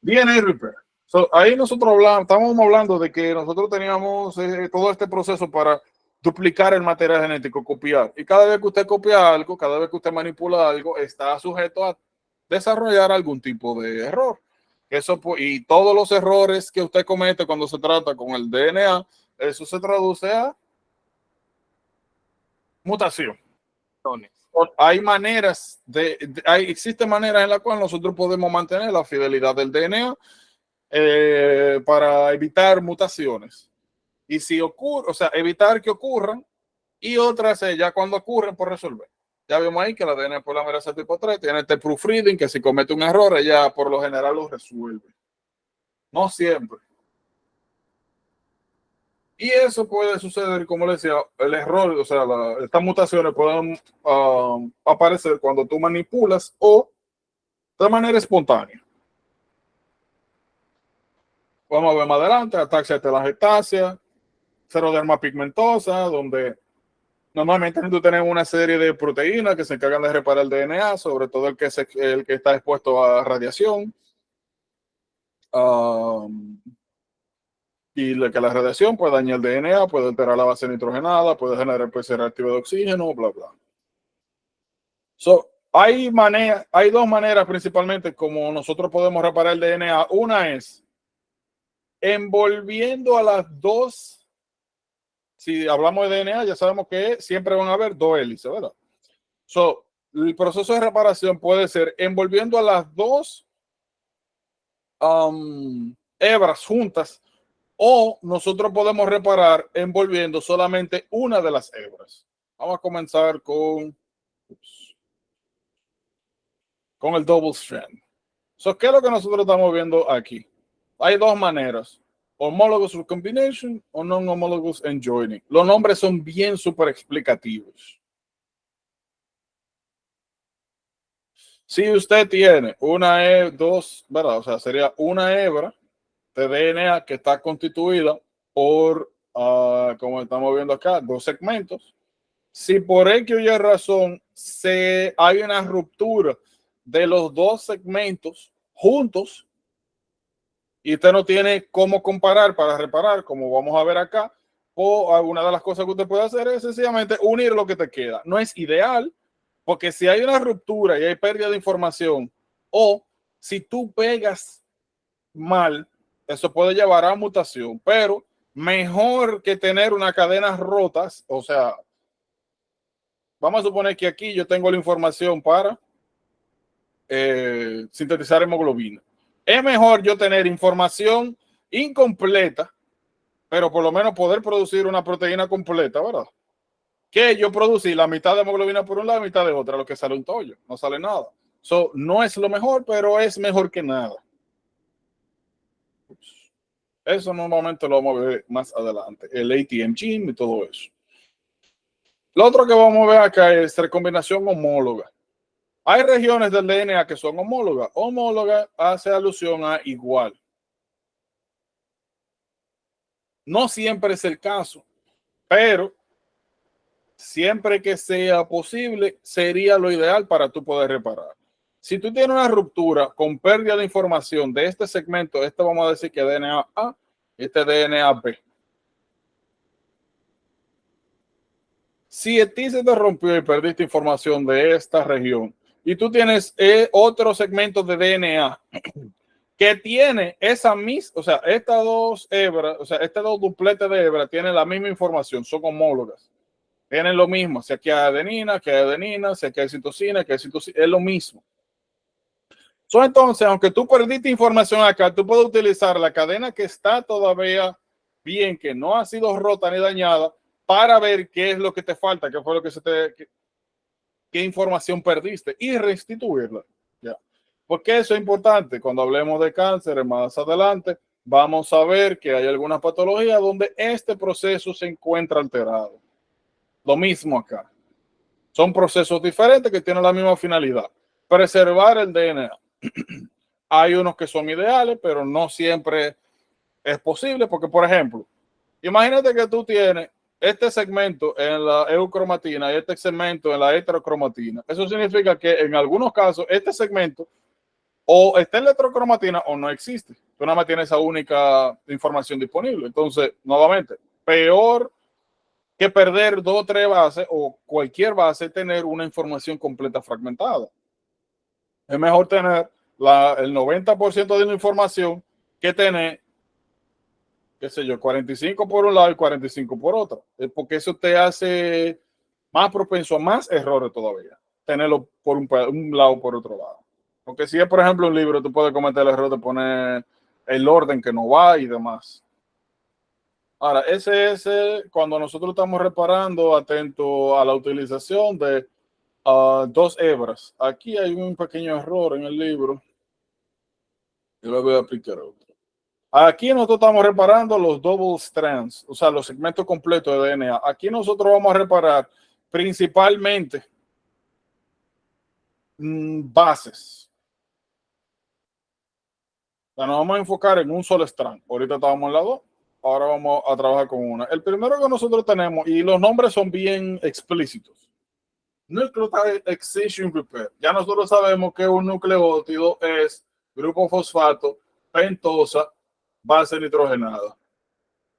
DNA repair. So, ahí nosotros estábamos hablando de que nosotros teníamos todo este proceso para duplicar el material genético, copiar. Y cada vez que usted copia algo, cada vez que usted manipula algo, está sujeto a desarrollar algún tipo de error. Eso, y todos los errores que usted comete cuando se trata con el DNA, eso se traduce a mutación. Hay maneras existen maneras en las cuales nosotros podemos mantener la fidelidad del DNA para evitar mutaciones. Y si ocurre, o sea, evitar que ocurran, y otras ya cuando ocurren, por resolver. Ya vemos ahí que la DNA polimerasa tipo 3 tiene este proofreading que si comete un error, ella por lo general lo resuelve. No siempre. Y eso puede suceder, como les decía, el error, o sea, estas mutaciones pueden aparecer cuando tú manipulas o de manera espontánea. Vamos a ver más adelante, ataxia telangiectasia, xeroderma pigmentosa, donde normalmente tú tienes una serie de proteínas que se encargan de reparar el DNA, sobre todo el que está expuesto a radiación. Y que la radiación puede dañar el DNA, puede alterar la base nitrogenada, puede generar PCR activo de oxígeno, bla, bla. Hay dos maneras principalmente como nosotros podemos reparar el DNA. Una es envolviendo a las dos. Si hablamos de DNA, ya sabemos que siempre van a haber dos hélices, ¿verdad? El proceso de reparación puede ser envolviendo a las dos hebras juntas, o nosotros podemos reparar envolviendo solamente una de las hebras. Vamos a comenzar con el double strand. ¿Qué es lo que nosotros estamos viendo aquí? Hay dos maneras. homologous recombination o non-homologous enjoining. Los nombres son bien súper explicativos. Si usted tiene dos, ¿verdad? O sea, sería una hebra de DNA que está constituida por, como estamos viendo acá, dos segmentos. Si por X o Y razón hay una ruptura de los dos segmentos juntos y usted no tiene cómo comparar para reparar, como vamos a ver acá, o alguna de las cosas que usted puede hacer es sencillamente unir lo que te queda. No es ideal, porque si hay una ruptura y hay pérdida de información, o si tú pegas mal, eso puede llevar a mutación, pero mejor que tener una cadena rotas. O sea, vamos a suponer que aquí yo tengo la información para sintetizar hemoglobina. Es mejor yo tener información incompleta, pero por lo menos poder producir una proteína completa, ¿verdad? Que yo producí la mitad de hemoglobina por un lado y la mitad de otra, lo que sale un tollo, no sale nada. So, no es lo mejor, pero es mejor que nada. Eso normalmente lo vamos a ver más adelante, el ATM gene y todo eso. Lo otro que vamos a ver acá es recombinación homóloga. Hay regiones del DNA que son homólogas. Homóloga hace alusión a igual. No siempre es el caso, pero siempre que sea posible, sería lo ideal para tú poder reparar. Si tú tienes una ruptura con pérdida de información de este segmento, este vamos a decir que DNA A, este DNA B. Si a ti se te rompió y perdiste información de esta región y tú tienes otro segmento de DNA que tiene esa misma, o sea, estas dos hebras, o sea, estos dos dupletes de hebra tienen la misma información, son homólogas. Tienen lo mismo, si aquí hay adenina, si aquí hay citosina, que hay citosina, es lo mismo. Entonces, aunque tú perdiste información acá, tú puedes utilizar la cadena que está todavía bien, que no ha sido rota ni dañada, para ver qué es lo que te falta, qué fue lo que qué información perdiste y restituirla. ¿Ya? Porque eso es importante. Cuando hablemos de cáncer más adelante, vamos a ver que hay algunas patologías donde este proceso se encuentra alterado. Lo mismo acá. Son procesos diferentes que tienen la misma finalidad. Preservar el DNA. Hay unos que son ideales, pero no siempre es posible porque, por ejemplo, imagínate que tú tienes este segmento en la eucromatina y este segmento en la heterocromatina. Eso significa que en algunos casos este segmento o está en la heterocromatina o no existe. Tú nada más tienes esa única información disponible. Entonces, nuevamente, peor que perder 2 o 3 bases o cualquier base, tener una información completa fragmentada. Es mejor tener el 90% de la información que tener, qué sé yo, 45 por un lado y 45 por otro. Porque eso te hace más propenso a más errores todavía. Tenerlo por un lado o por otro lado. Porque si es, por ejemplo, un libro, tú puedes cometer el error de poner el orden que no va y demás. Ahora, ese es cuando nosotros estamos reparando, atento a la utilización de 2 hebras. Aquí hay un pequeño error en el libro. Yo le voy a aplicar otro. Aquí nosotros estamos reparando los double strands, o sea, los segmentos completos de DNA. Aquí nosotros vamos a reparar principalmente bases. O sea, nos vamos a enfocar en un solo strand. Ahorita estábamos en la 2. Ahora vamos a trabajar con una. El primero que nosotros tenemos, y los nombres son bien explícitos. Nucleotide Excision Repair. Ya nosotros sabemos que un nucleótido es grupo fosfato, pentosa, base nitrogenada.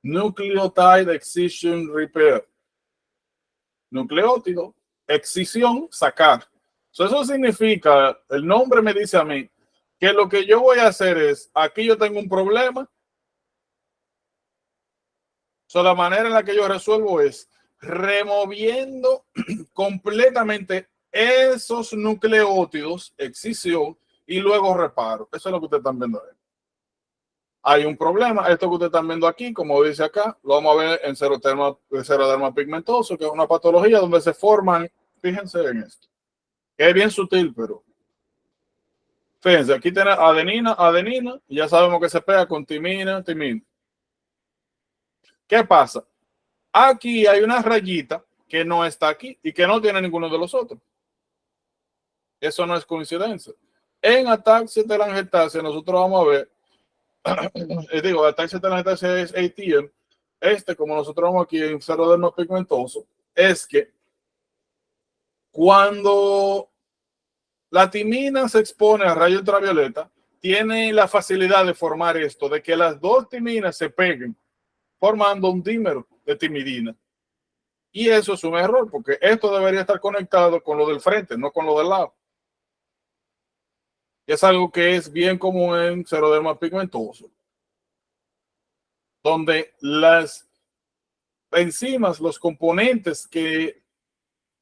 Nucleotide Excision Repair. Nucleótido, excisión, sacar. Eso significa, el nombre me dice a mí, que lo que yo voy a hacer es, aquí yo tengo un problema. La manera en la que yo resuelvo es removiendo completamente esos nucleótidos, excisión, y luego reparo. Eso es lo que ustedes están viendo ahí. Hay un problema. Esto que ustedes están viendo aquí, como dice acá, lo vamos a ver en xeroderma pigmentoso, que es una patología donde se forman, fíjense en esto, que es bien sutil, pero fíjense, aquí tiene adenina, y ya sabemos que se pega con timina, timina. ¿Qué pasa? Aquí hay una rayita que no está aquí y que no tiene ninguno de los otros. Eso no es coincidencia. En ataxia telangiectasia nosotros vamos a ver, digo, ataxia telangiectasia es ATM. Como nosotros vamos aquí en xeroderma pigmentoso, es que cuando la timina se expone a rayos ultravioleta, tiene la facilidad de formar esto, de que las dos timinas se peguen, formando un dímero de timidina. Y eso es un error, porque esto debería estar conectado con lo del frente, no con lo del lado. Y es algo que es bien común en xeroderma pigmentoso, donde las enzimas, los componentes que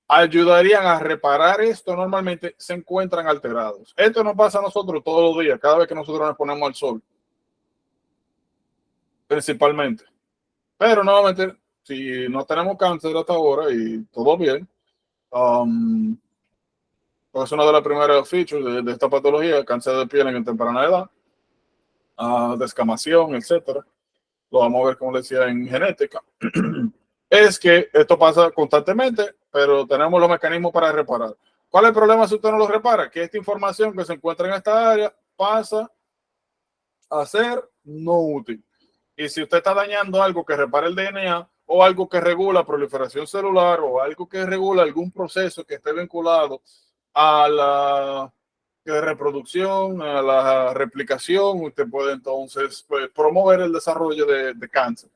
ayudarían a reparar esto normalmente se encuentran alterados. Esto nos pasa a nosotros todos los días, cada vez que nosotros nos ponemos al sol, principalmente. Pero nuevamente, si no tenemos cáncer hasta ahora y todo bien, pues es una de las primeras features de esta patología, cáncer de piel en temprana edad, descamación, etcétera. Lo vamos a ver, como les decía, en genética. Es que esto pasa constantemente, pero tenemos los mecanismos para reparar. ¿Cuál es el problema si usted no lo repara? Que esta información que se encuentra en esta área pasa a ser no útil. Y si usted está dañando algo que repara el DNA o algo que regula proliferación celular o algo que regula algún proceso que esté vinculado a la reproducción, a la replicación, usted puede entonces promover el desarrollo de cáncer.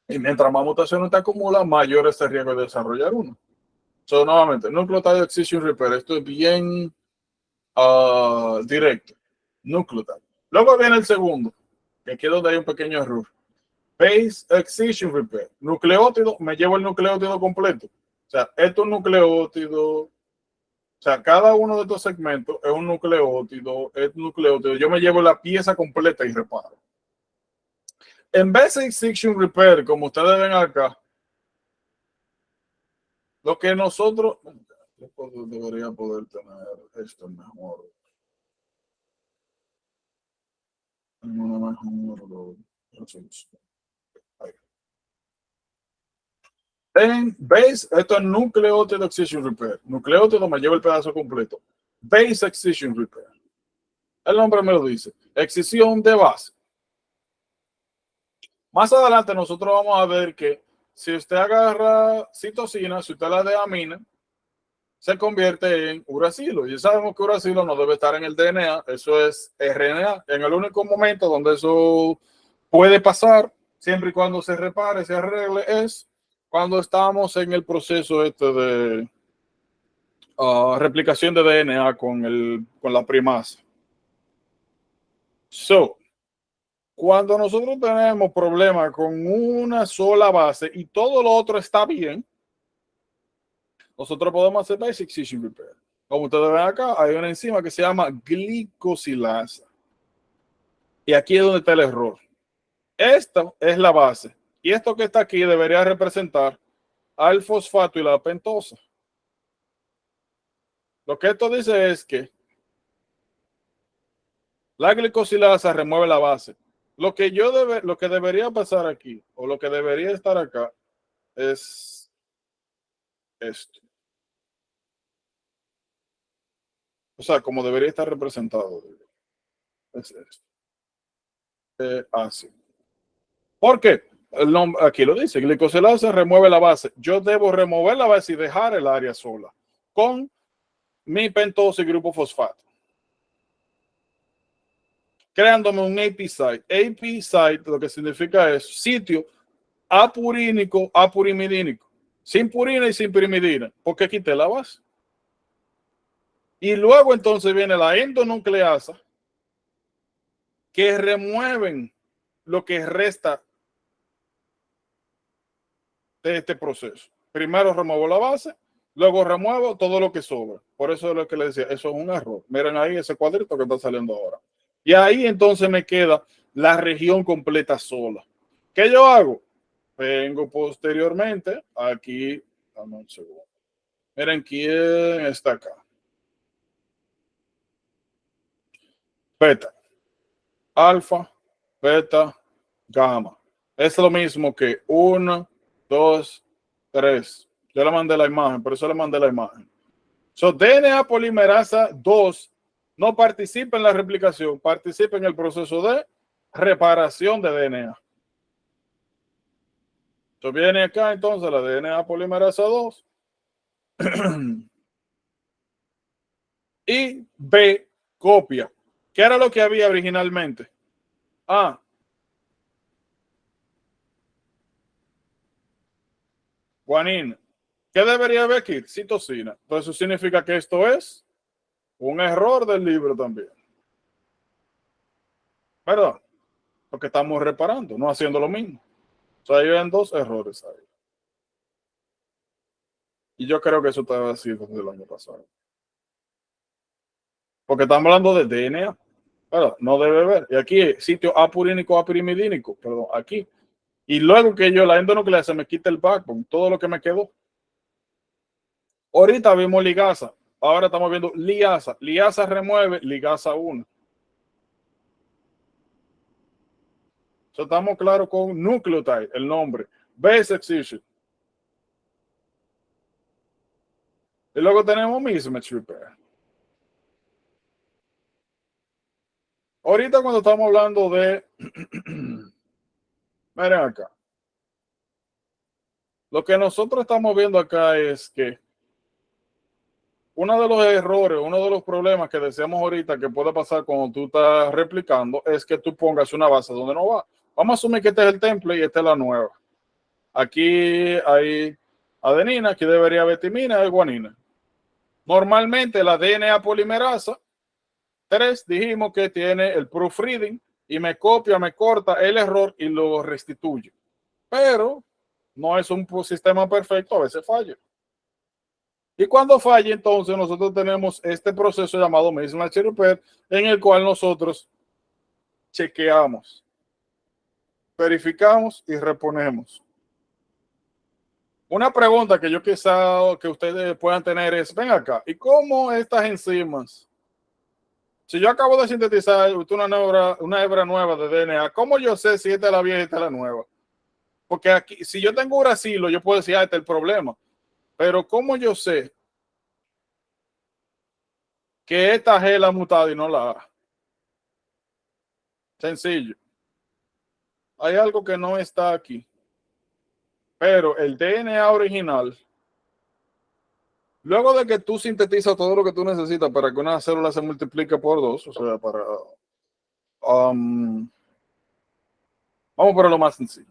Y mientras más mutaciones te acumula, mayor es el riesgo de desarrollar uno. Nuevamente, nucleotide excision repair. Esto es bien directo. Nucleotide. Luego viene el segundo, que aquí es donde hay un pequeño error. Base excision repair. Nucleótido, me llevo el nucleótido completo. O sea, estos nucleótidos, o sea, cada uno de estos segmentos es un nucleótido, yo me llevo la pieza completa y reparo. En Base excision repair, como ustedes ven acá, lo que nosotros, yo debería poder tener esto mejor. Una mejor resolución. En base, esto es nucleótido excision repair. Nucleótido me lleva el pedazo completo. Base excision repair. El nombre me lo dice. Excisión de base. Más adelante nosotros vamos a ver que si usted agarra citosina, si usted la deamina, se convierte en uracilo. Y sabemos que uracilo no debe estar en el DNA, eso es RNA. En el único momento donde eso puede pasar, siempre y cuando se repare, se arregle, es cuando estamos en el proceso de replicación de DNA con la primasa. Cuando nosotros tenemos problemas con una sola base y todo lo otro está bien, nosotros podemos hacer base excision repair. Como ustedes ven acá, hay una enzima que se llama glicosilasa. Y aquí es donde está el error. Esta es la base. Y esto que está aquí debería representar al fosfato y la pentosa. Lo que esto dice es que la glicosilasa remueve la base. Lo que debería pasar aquí, o lo que debería estar acá, es esto. O sea, como debería estar representado. Es esto. Así. ¿Por qué? El nombre aquí lo dice, glicosilasa remueve la base. Yo debo remover la base y dejar el área sola con mi pentosa y grupo fosfato, creándome un AP site. AP site lo que significa es sitio apurínico, apurimidínico, sin purina y sin pirimidina, porque quité la base. Y luego entonces viene la endonucleasa, que remueven lo que resta de este proceso. Primero remuevo la base, luego remuevo todo lo que sobra. Por eso es lo que les decía, eso es un error. Miren ahí ese cuadrito que está saliendo ahora. Y ahí entonces me queda la región completa sola. ¿Qué yo hago? Vengo posteriormente aquí, dame un segundo. Miren quién está acá. Beta, alfa, beta, gamma. es lo mismo que 1, 2, 3. Yo le mandé la imagen, por eso le mandé la imagen. So, DNA polimerasa 2 no participa en la replicación, participa en el proceso de reparación de DNA. So, viene acá entonces la DNA polimerasa 2 y B copia. ¿Qué era lo que había originalmente? A. Guanina. ¿Qué debería haber aquí? Citosina. Entonces eso significa que esto es un error del libro también. ¿Verdad? Porque estamos reparando, no haciendo lo mismo. O sea, hay 2 errores ahí. Y yo creo que eso estaba así desde el año pasado. Porque estamos hablando de DNA. ¿Verdad? No debe haber. Y aquí, sitio apurínico, apirimidínico. Perdón, aquí. Y luego que yo la endonucleasa se me quita el backbone, todo lo que me quedó. Ahorita vimos ligasa. Ahora estamos viendo liasa. Liasa remueve ligasa 1. So, estamos claros con nucleotide, el nombre. Base excision. Y luego tenemos mismatch repair. Ahorita cuando estamos hablando de... Miren acá. Lo que nosotros estamos viendo acá es que uno de los errores, uno de los problemas que decíamos ahorita que puede pasar cuando tú estás replicando es que tú pongas una base donde no va. Vamos a asumir que este es el template y esta es la nueva. Aquí hay adenina, aquí debería haber timina y guanina. Normalmente la DNA polimerasa 3 dijimos que tiene el proofreading y me copia, me corta el error y lo restituye. Pero no es un sistema perfecto, a veces falla. Y cuando falla, entonces nosotros tenemos este proceso llamado mismatch repair, en el cual nosotros chequeamos, verificamos y reponemos. Una pregunta que yo quizá que ustedes puedan tener es, ven acá, ¿y cómo estas enzimas? Si yo acabo de sintetizar una hebra nueva de DNA, ¿cómo yo sé si esta es la vieja y esta es la nueva? Porque aquí, si yo tengo uracilo, yo puedo decir, este es el problema. Pero ¿cómo yo sé que esta G es la mutada y no la A? Sencillo. Hay algo que no está aquí. Pero el DNA original, luego de que tú sintetizas todo lo que tú necesitas para que una célula se multiplique por 2, o sea, para... vamos por lo más sencillo.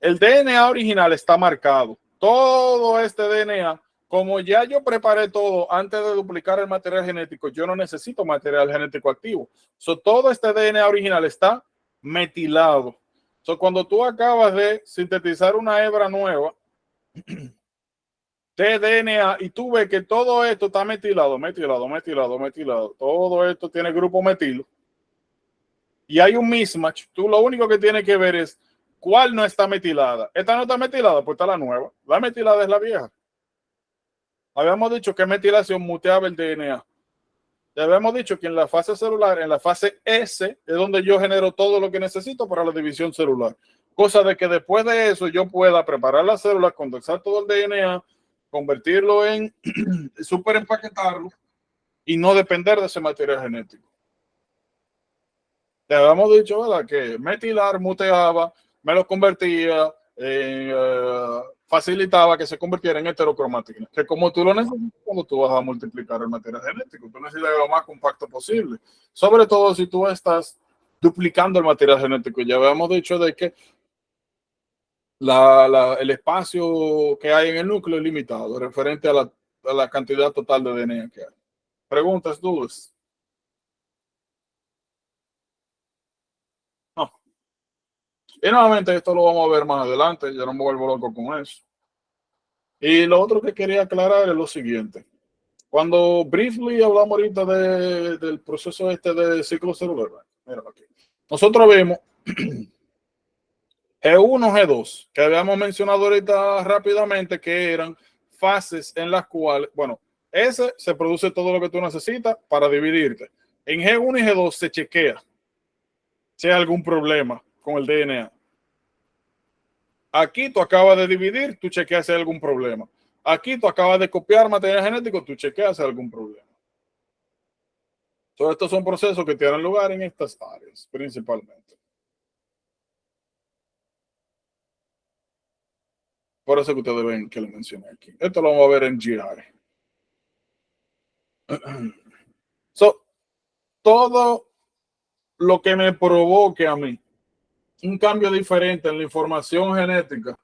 El DNA original está marcado. Todo este DNA, como ya yo preparé todo antes de duplicar el material genético, yo no necesito material genético activo. Todo este DNA original está metilado. Cuando tú acabas de sintetizar una hebra nueva de DNA y tú ves que todo esto está metilado, todo esto tiene grupo metilo y hay un mismatch, tú lo único que tienes que ver es cuál no está metilada. Esta no está metilada, pues está la nueva. La metilada es la vieja. Habíamos dicho que metilación muteaba el DNA. Ya habíamos dicho que en la fase celular, en la fase S, es donde yo genero todo lo que necesito para la división celular. Cosa de que después de eso yo pueda preparar la célula, condensar todo el DNA, convertirlo en super empaquetarlo y no depender de ese material genético. Te habíamos dicho, ¿verdad? Que metilar muteaba, me lo convertía, facilitaba que se convirtiera en heterocromatina, que como tú lo necesitas cuando tú vas a multiplicar el material genético, tú necesitas lo más compacto posible, sobre todo si tú estás duplicando el material genético. Ya habíamos dicho de que el espacio que hay en el núcleo es limitado, referente a la cantidad total de DNA que hay. ¿Preguntas, dudas? No. Y nuevamente esto lo vamos a ver más adelante, ya no me vuelvo loco con eso. Y lo otro que quería aclarar es lo siguiente. Cuando briefly hablamos ahorita del proceso este de ciclo celular, mira aquí. Nosotros vemos G1, G2, que habíamos mencionado ahorita rápidamente, que eran fases en las cuales, bueno, ese se produce todo lo que tú necesitas para dividirte. En G1 y G2 se chequea si hay algún problema con el DNA. Aquí tú acabas de dividir, tú chequeas si hay algún problema. Aquí tú acabas de copiar material genético, tú chequeas si hay algún problema. Todos estos son procesos que tienen lugar en estas áreas, principalmente. Por eso que ustedes ven que lo mencioné aquí. Esto lo vamos a ver en GI. So, todo lo que me provoque a mí un cambio diferente en la información genética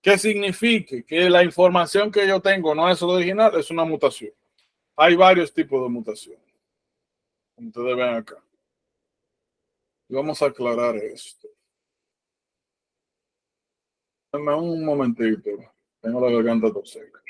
que signifique que la información que yo tengo no es original, es una mutación. Hay varios tipos de mutación. Como ustedes ven acá. Y vamos a aclarar esto. Dame un momentito. Tengo la garganta seca.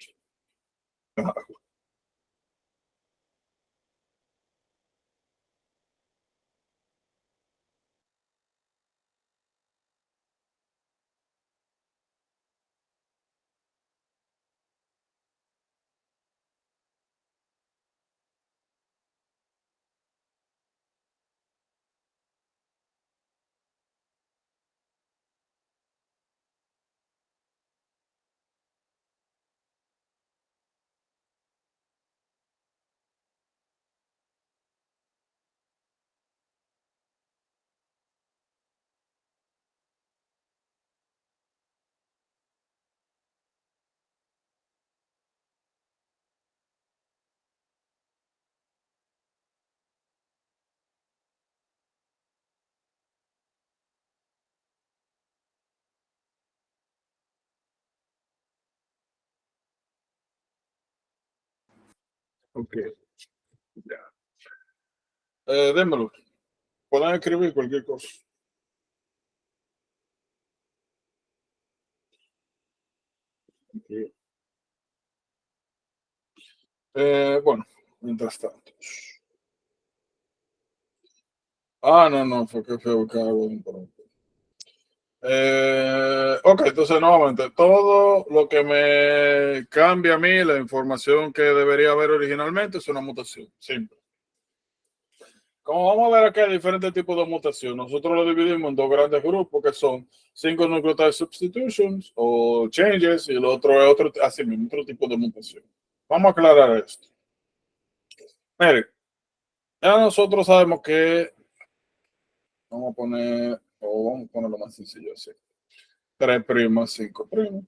Ok, ya. Démelo. Pueden escribir cualquier cosa. Okay. Bueno, mientras tanto. No, fue que fue que hago un problema. Ok, entonces nuevamente, todo lo que me cambia a mí, la información que debería haber originalmente, es una mutación, simple. Como vamos a ver aquí, hay diferentes tipos de mutación. Nosotros lo dividimos en dos grandes grupos que son single nucleotide substitutions o changes, y el otro es otro, así mismo, otro tipo de mutación. Vamos a aclarar esto. Miren, ya nosotros sabemos que vamos a poner, o vamos a ponerlo más sencillo así. 3 primas, 5 primas.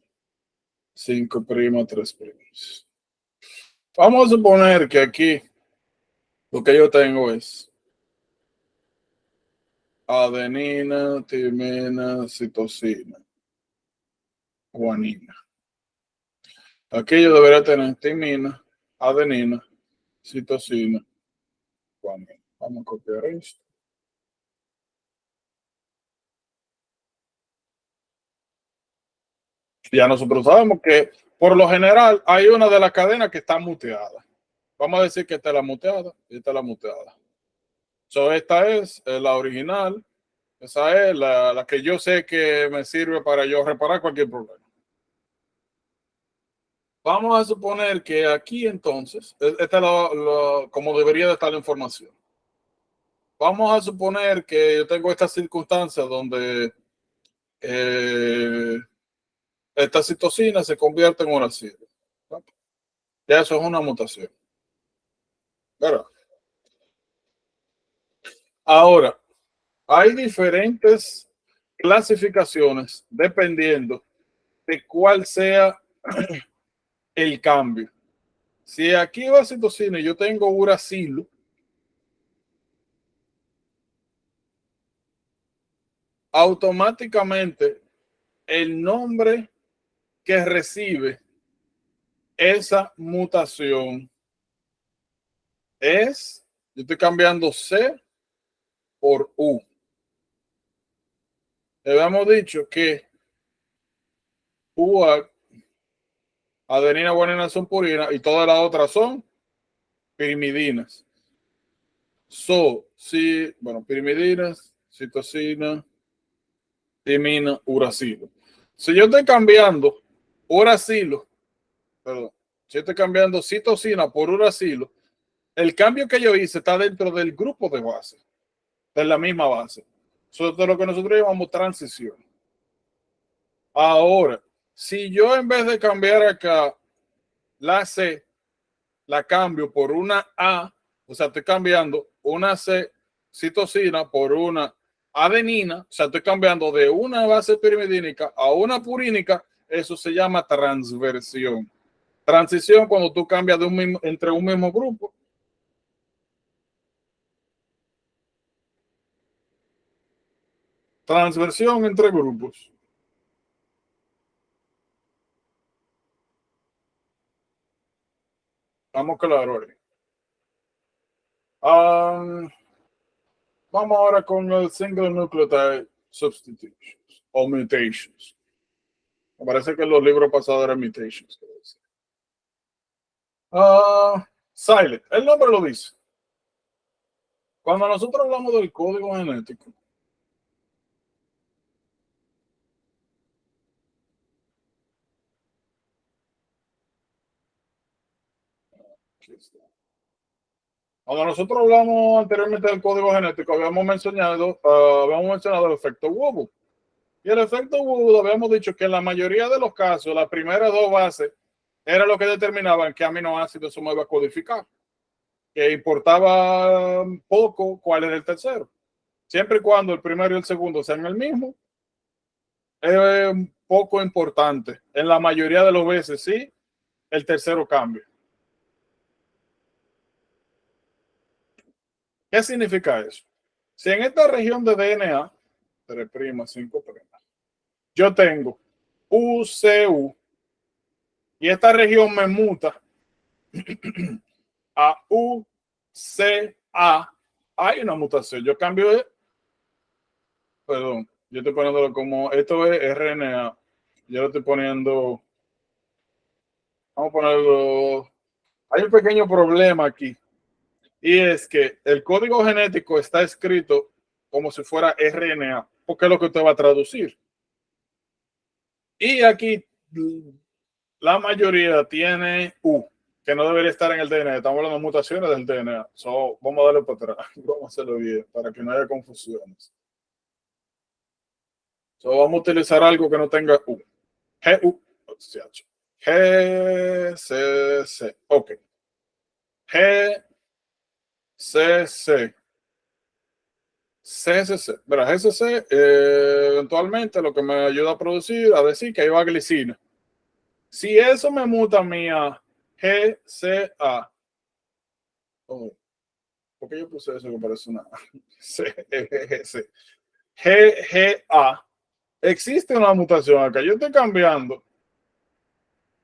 5 primas, 3 primas. Vamos a suponer que aquí lo que yo tengo es adenina, timina, citosina, guanina. Aquí yo debería tener timina, adenina, citosina, guanina. Vamos a copiar esto. Ya nosotros sabemos que por lo general hay una de las cadenas que está muteada. Vamos a decir que esta es la muteada y esta es la muteada. So, esta es la original. Esa es la que yo sé que me sirve para yo reparar cualquier problema. Vamos a suponer que aquí entonces, esta es como debería de estar la información. Vamos a suponer que yo tengo esta circunstancia donde esta citosina se convierte en uracilo. Ya eso es una mutación. ¿Verdad? Ahora, hay diferentes clasificaciones dependiendo de cuál sea el cambio. Si aquí va citosina y yo tengo uracilo, automáticamente el nombre que recibe esa mutación es, yo estoy cambiando C por U. Habíamos dicho que UAC, adenina, guanina son purinas y todas las otras son pirimidinas. Pirimidinas, citosina, timina, uracilo. Si yo estoy cambiando uracilo, perdón, si yo estoy cambiando citosina por uracilo, el cambio que yo hice está dentro del grupo de base, de la misma base. Eso es lo que nosotros llamamos transición. Ahora, si yo en vez de cambiar acá la C, la cambio por una A, o sea, estoy cambiando una C citosina por una adenina, o sea, estoy cambiando de una base pirimidínica a una purínica, eso se llama transversión. Transición cuando tú cambias de entre un mismo grupo. Transversión entre grupos. Estamos claros. Vamos ahora con el single nucleotide substitutions o mutations. Me parece que en los libros pasados eran mutations. Silent, el nombre lo dice. Cuando nosotros hablamos del código genético, cuando nosotros hablamos anteriormente del código genético, habíamos mencionado el efecto Woburn. Y el efecto Woburn habíamos dicho que en la mayoría de los casos, las primeras dos bases era lo que determinaban qué aminoácido se me iba a codificar. Que importaba poco cuál era el tercero. Siempre y cuando el primero y el segundo sean el mismo, es poco importante. En la mayoría de las veces sí, el tercero cambia. ¿Qué significa eso? Si en esta región de DNA, 3', 5', yo tengo UCU y esta región me muta a UCA, hay una mutación. Yo cambio de, perdón, yo estoy poniéndolo como, esto es RNA. Yo lo estoy poniendo, vamos a ponerlo, hay un pequeño problema aquí. Y es que el código genético está escrito como si fuera RNA, porque es lo que usted va a traducir. Y aquí la mayoría tiene U, que no debería estar en el DNA. Estamos hablando de mutaciones del DNA. So, vamos a darle para atrás. Vamos a hacerlo bien para que no haya confusiones. So, vamos a utilizar algo que no tenga U. GU. GCC. Ok. GCC. CCC. Verá, GCC eventualmente lo que me ayuda a producir, a decir que hay va glicina. Si eso me muta a mí a GCA, oh, ¿por qué yo puse eso que parece una GGA? Existe una mutación acá. Yo estoy cambiando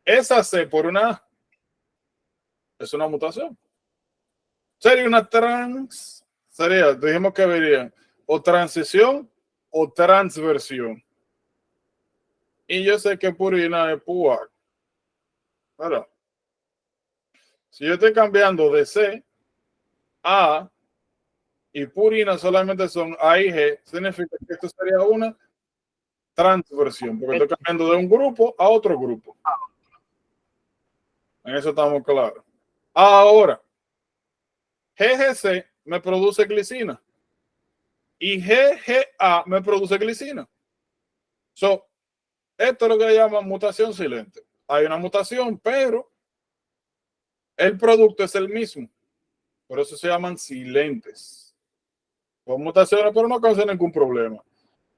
esa C por una A. Es una mutación. Sería una dijimos que vería o transición o transversión. Y yo sé que purina es PUAC. ¿Verdad? Si yo estoy cambiando de C a y purina solamente son A y G, significa que esto sería una transversión, porque estoy cambiando de un grupo a otro grupo. En eso estamos claros. Ahora, GGC me produce glicina y GGA me produce glicina. So, esto es lo que le llaman mutación silente. Hay una mutación, pero el producto es el mismo. Por eso se llaman silentes. Son mutaciones, pero no causan ningún problema.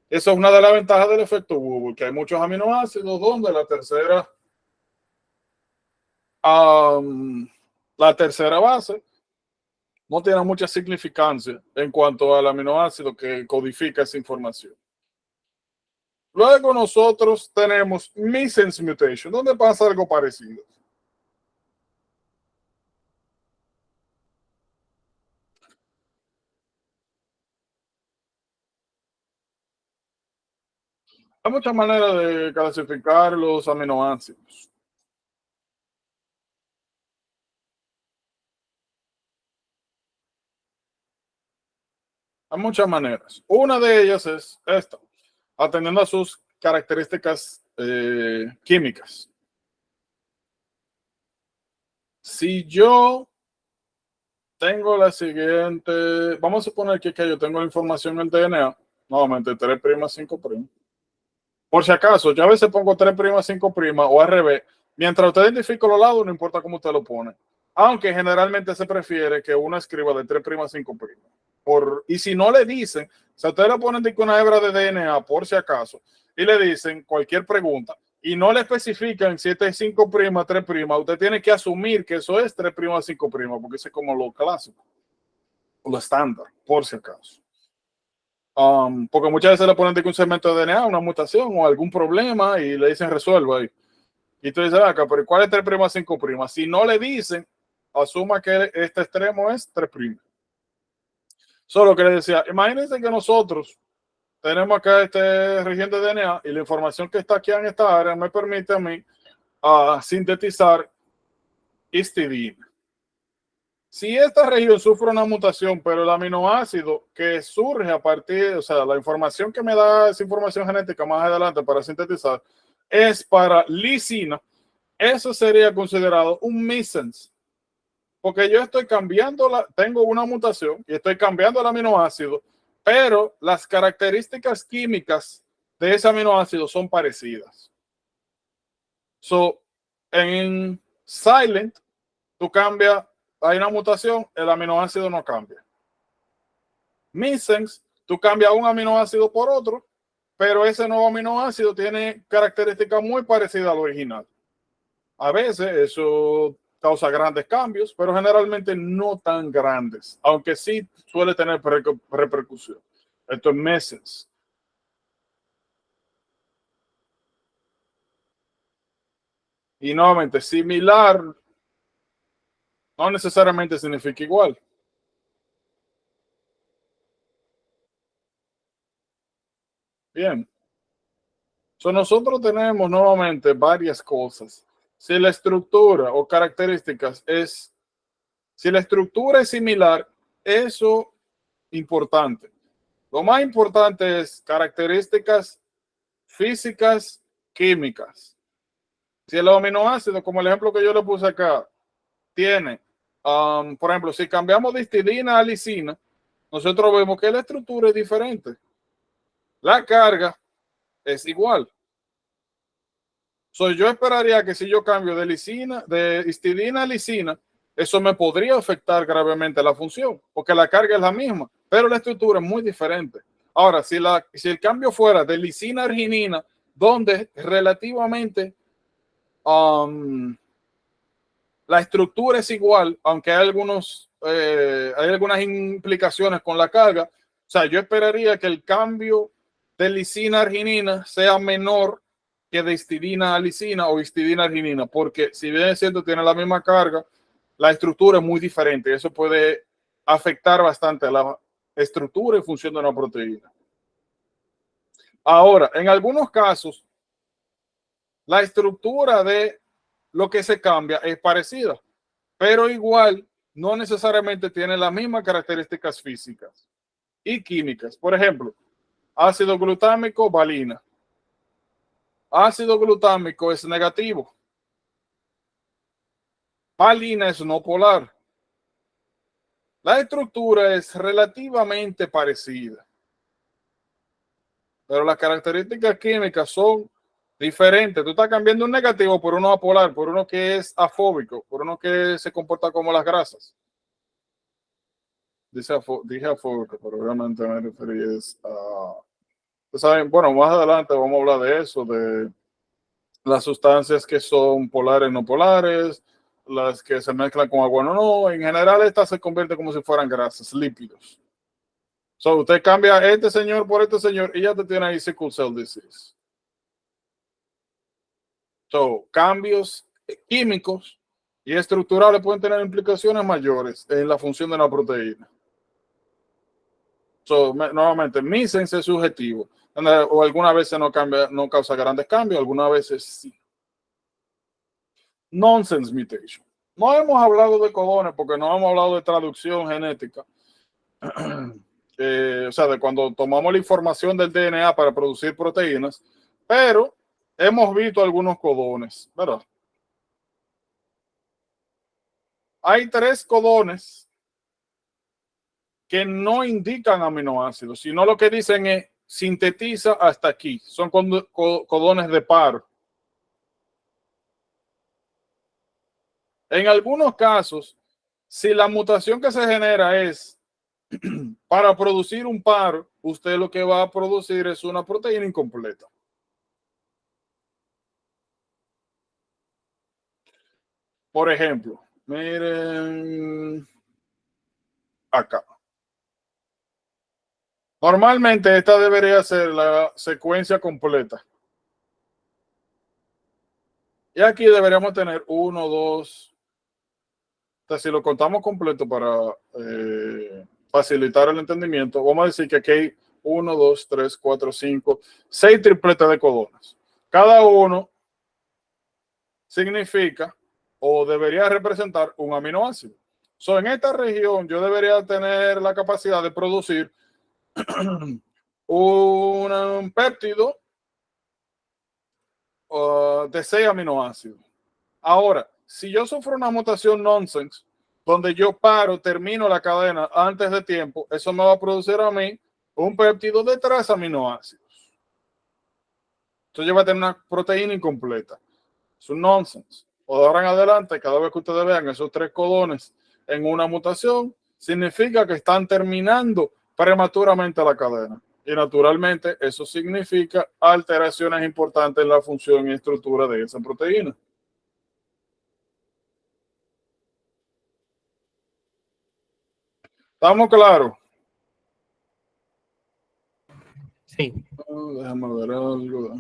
Eso es una de las ventajas del efecto Woburn, que hay muchos aminoácidos donde la tercera base no tiene mucha significancia en cuanto al aminoácido que codifica esa información. Luego nosotros tenemos missense mutation, donde pasa algo parecido. Hay muchas maneras de clasificar los aminoácidos. Hay muchas maneras. Una de ellas es esta, atendiendo a sus características químicas. Si yo tengo la siguiente, vamos a suponer que yo tengo la información en el DNA, nuevamente 3', 5'. Por si acaso, yo a veces pongo 3', 5' o al revés. Mientras usted identifique los lados, no importa cómo usted lo pone. Aunque generalmente se prefiere que uno escriba de 3', 5'. Y si no le dicen, si ustedes le ponen una hebra de DNA, por si acaso, y le dicen cualquier pregunta, y no le especifican si este es 5', 3', usted tiene que asumir que eso es 3', 5', porque eso es como lo clásico, lo estándar, por si acaso. Porque muchas veces le ponen un segmento de DNA, una mutación o algún problema y le dicen resuelva ahí. Y tú dices, acá, pero ¿cuál es 3', 5'? Si no le dicen, asuma que este extremo es 3'. Solo que le decía, imagínense que nosotros tenemos acá este región de DNA y la información que está aquí en esta área me permite a mí sintetizar histidina. Si esta región sufre una mutación, pero el aminoácido que surge a partir, o sea, la información que me da esa información genética más adelante para sintetizar es para lisina, eso sería considerado un missense. Porque yo estoy cambiando, tengo una mutación y estoy cambiando el aminoácido, pero las características químicas de ese aminoácido son parecidas. So, en silent, tú cambias, hay una mutación, el aminoácido no cambia. Missense, tú cambias un aminoácido por otro, pero ese nuevo aminoácido tiene características muy parecidas al original. A veces eso causa grandes cambios, pero generalmente no tan grandes, aunque sí suele tener repercusión. Esto es meses. Y nuevamente, similar no necesariamente significa igual. Bien. So, nosotros tenemos nuevamente varias cosas. Si la estructura o características si la estructura es similar, eso es importante. Lo más importante es características físicas, químicas. Si el aminoácido, como el ejemplo que yo le puse acá, tiene, por ejemplo, si cambiamos de histidina a lisina, nosotros vemos que la estructura es diferente. La carga es igual. Yo esperaría que si yo cambio de histidina a lisina, eso me podría afectar gravemente la función, porque la carga es la misma, pero la estructura es muy diferente. Ahora, si el cambio fuera de lisina a arginina, donde relativamente la estructura es igual, aunque hay algunas implicaciones con la carga, o sea, yo esperaría que el cambio de lisina a arginina sea menor que de histidina a lisina o histidina a arginina, porque si bien es cierto tiene la misma carga, la estructura es muy diferente. Eso puede afectar bastante la estructura y función de una proteína. Ahora, en algunos casos, la estructura de lo que se cambia es parecida, pero igual no necesariamente tiene las mismas características físicas y químicas. Por ejemplo, ácido glutámico, valina. Ácido glutámico es negativo. Valina es no polar. La estructura es relativamente parecida, pero las características químicas son diferentes. Tú estás cambiando un negativo por uno apolar, por uno que es afóbico, por uno que se comporta como las grasas. Dije afóbico, pero realmente me referí a... ¿Saben? Bueno, más adelante vamos a hablar de eso, de las sustancias que son polares, no polares, las que se mezclan con agua, no. En general, estas se convierten como si fueran grasas, lípidos. Usted cambia este señor por este señor y ya te tiene ahí sickle cell disease. Cambios químicos y estructurales pueden tener implicaciones mayores en la función de una proteína. Nuevamente, mi sense es subjetivo. O algunas veces no causa grandes cambios, algunas veces sí. Nonsense mutation. No hemos hablado de codones porque no hemos hablado de traducción genética. O sea, de cuando tomamos la información del DNA para producir proteínas, pero hemos visto algunos codones, ¿verdad? hay 3 codones que no indican aminoácidos, sino lo que dicen es sintetiza hasta aquí. Son codones de paro. En algunos casos, si la mutación que se genera es para producir un par, usted lo que va a producir es una proteína incompleta. Por ejemplo, miren acá. Normalmente esta debería ser la secuencia completa. Y aquí deberíamos tener 1, 2. Entonces, si lo contamos completo para facilitar el entendimiento, vamos a decir que aquí hay 1, 2, 3, 4, 5, 6 tripletes de codones. Cada uno significa o debería representar un aminoácido. So, en esta región yo debería tener la capacidad de producir un péptido de 6 aminoácidos. Ahora, si yo sufro una mutación nonsense, donde yo paro, termino la cadena antes de tiempo, eso me va a producir a mí un péptido de 3 aminoácidos. Entonces yo voy a tener una proteína incompleta. Es un nonsense. O de ahora en adelante, cada vez que ustedes vean esos 3 codones en una mutación, significa que están terminando prematuramente la cadena. Y naturalmente eso significa alteraciones importantes en la función y estructura de esa proteína. ¿Estamos claros? Sí. Déjame ver algo.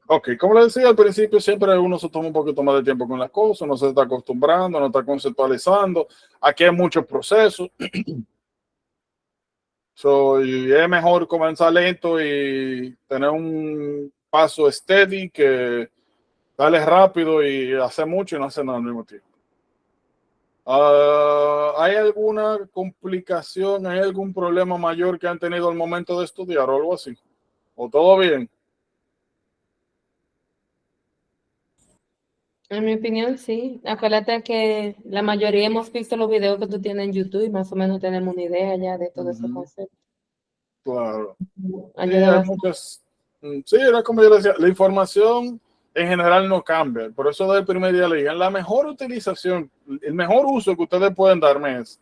Ok, como les decía al principio, siempre uno se toma un poquito más de tiempo con las cosas, no se está acostumbrando, no está conceptualizando. Aquí hay muchos procesos. Y es mejor comenzar lento y tener un paso steady que darle rápido y hacer mucho y no hacer nada al mismo tiempo. ¿Hay alguna complicación, hay algún problema mayor que han tenido al momento de estudiar o algo así? ¿O todo bien? En mi opinión, sí. Acuérdate que la mayoría hemos visto los videos que tú tienes en YouTube y más o menos tenemos una idea ya de todo ese concepto. Claro. Ayuda Hay bastante. muchas. Sí, era como yo le decía, la información en general no cambia. Por eso del primer día le dije, la mejor utilización, el mejor uso que ustedes pueden darme es,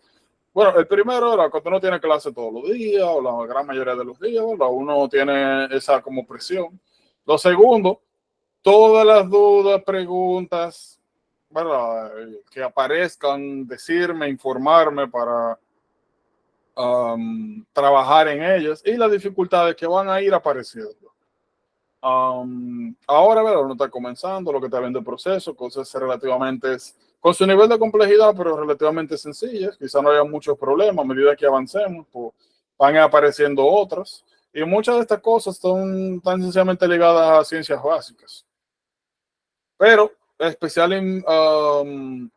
bueno, el primero era cuando uno tiene clase todos los días, o la gran mayoría de los días, ¿verdad? Uno tiene esa como presión. Lo segundo, todas las dudas, preguntas, ¿verdad? Que aparezcan, decirme, informarme para trabajar en ellas y las dificultades que van a ir apareciendo. Ahora, ¿verdad? Uno está comenzando, lo que está viendo el proceso, cosas relativamente, con su nivel de complejidad, pero relativamente sencillas. Quizá no haya muchos problemas a medida que avancemos, pues, van apareciendo otras. Y muchas de estas cosas son tan sencillamente ligadas a ciencias básicas. Pero especial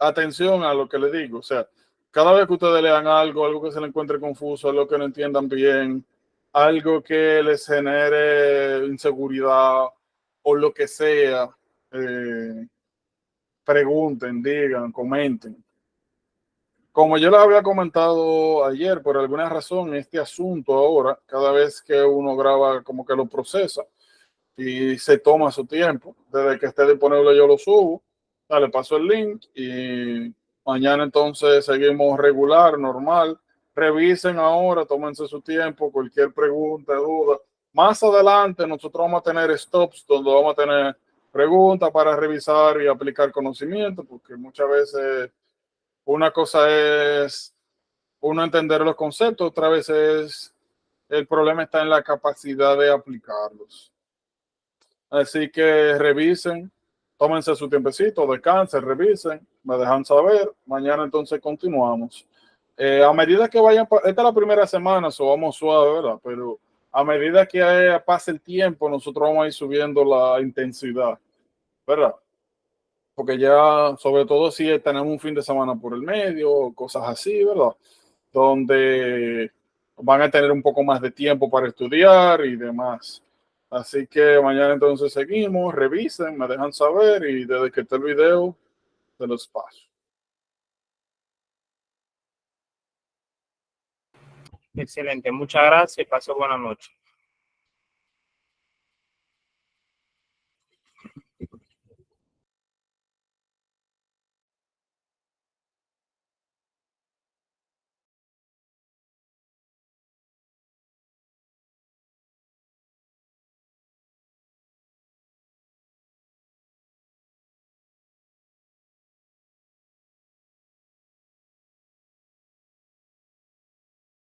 atención a lo que le digo. O sea, cada vez que ustedes lean algo, algo que se les encuentre confuso, algo que no entiendan bien, algo que les genere inseguridad o lo que sea, pregunten, digan, comenten. Como yo les había comentado ayer, por alguna razón, este asunto ahora, cada vez que uno graba, como que lo procesa y se toma su tiempo. Desde que esté disponible yo lo subo, le paso el link y mañana entonces seguimos regular, normal. Revisen ahora, tómense su tiempo, cualquier pregunta, duda. Más adelante nosotros vamos a tener stops donde vamos a tener preguntas para revisar y aplicar conocimiento, porque muchas veces una cosa es uno entender los conceptos, otra vez es el problema está en la capacidad de aplicarlos. Así que revisen, tómense su tiempecito, descansen, revisen, me dejan saber. Mañana entonces continuamos. A medida que vayan, esta es la primera semana, vamos suave, ¿verdad? Pero a medida que pase el tiempo, nosotros vamos a ir subiendo la intensidad, ¿verdad? Porque ya, sobre todo si tenemos un fin de semana por el medio, cosas así, ¿verdad? Donde van a tener un poco más de tiempo para estudiar y demás. Así que mañana entonces seguimos, revisen, me dejan saber y desde que esté el video, se los paso. Excelente, muchas gracias y paso buena noche.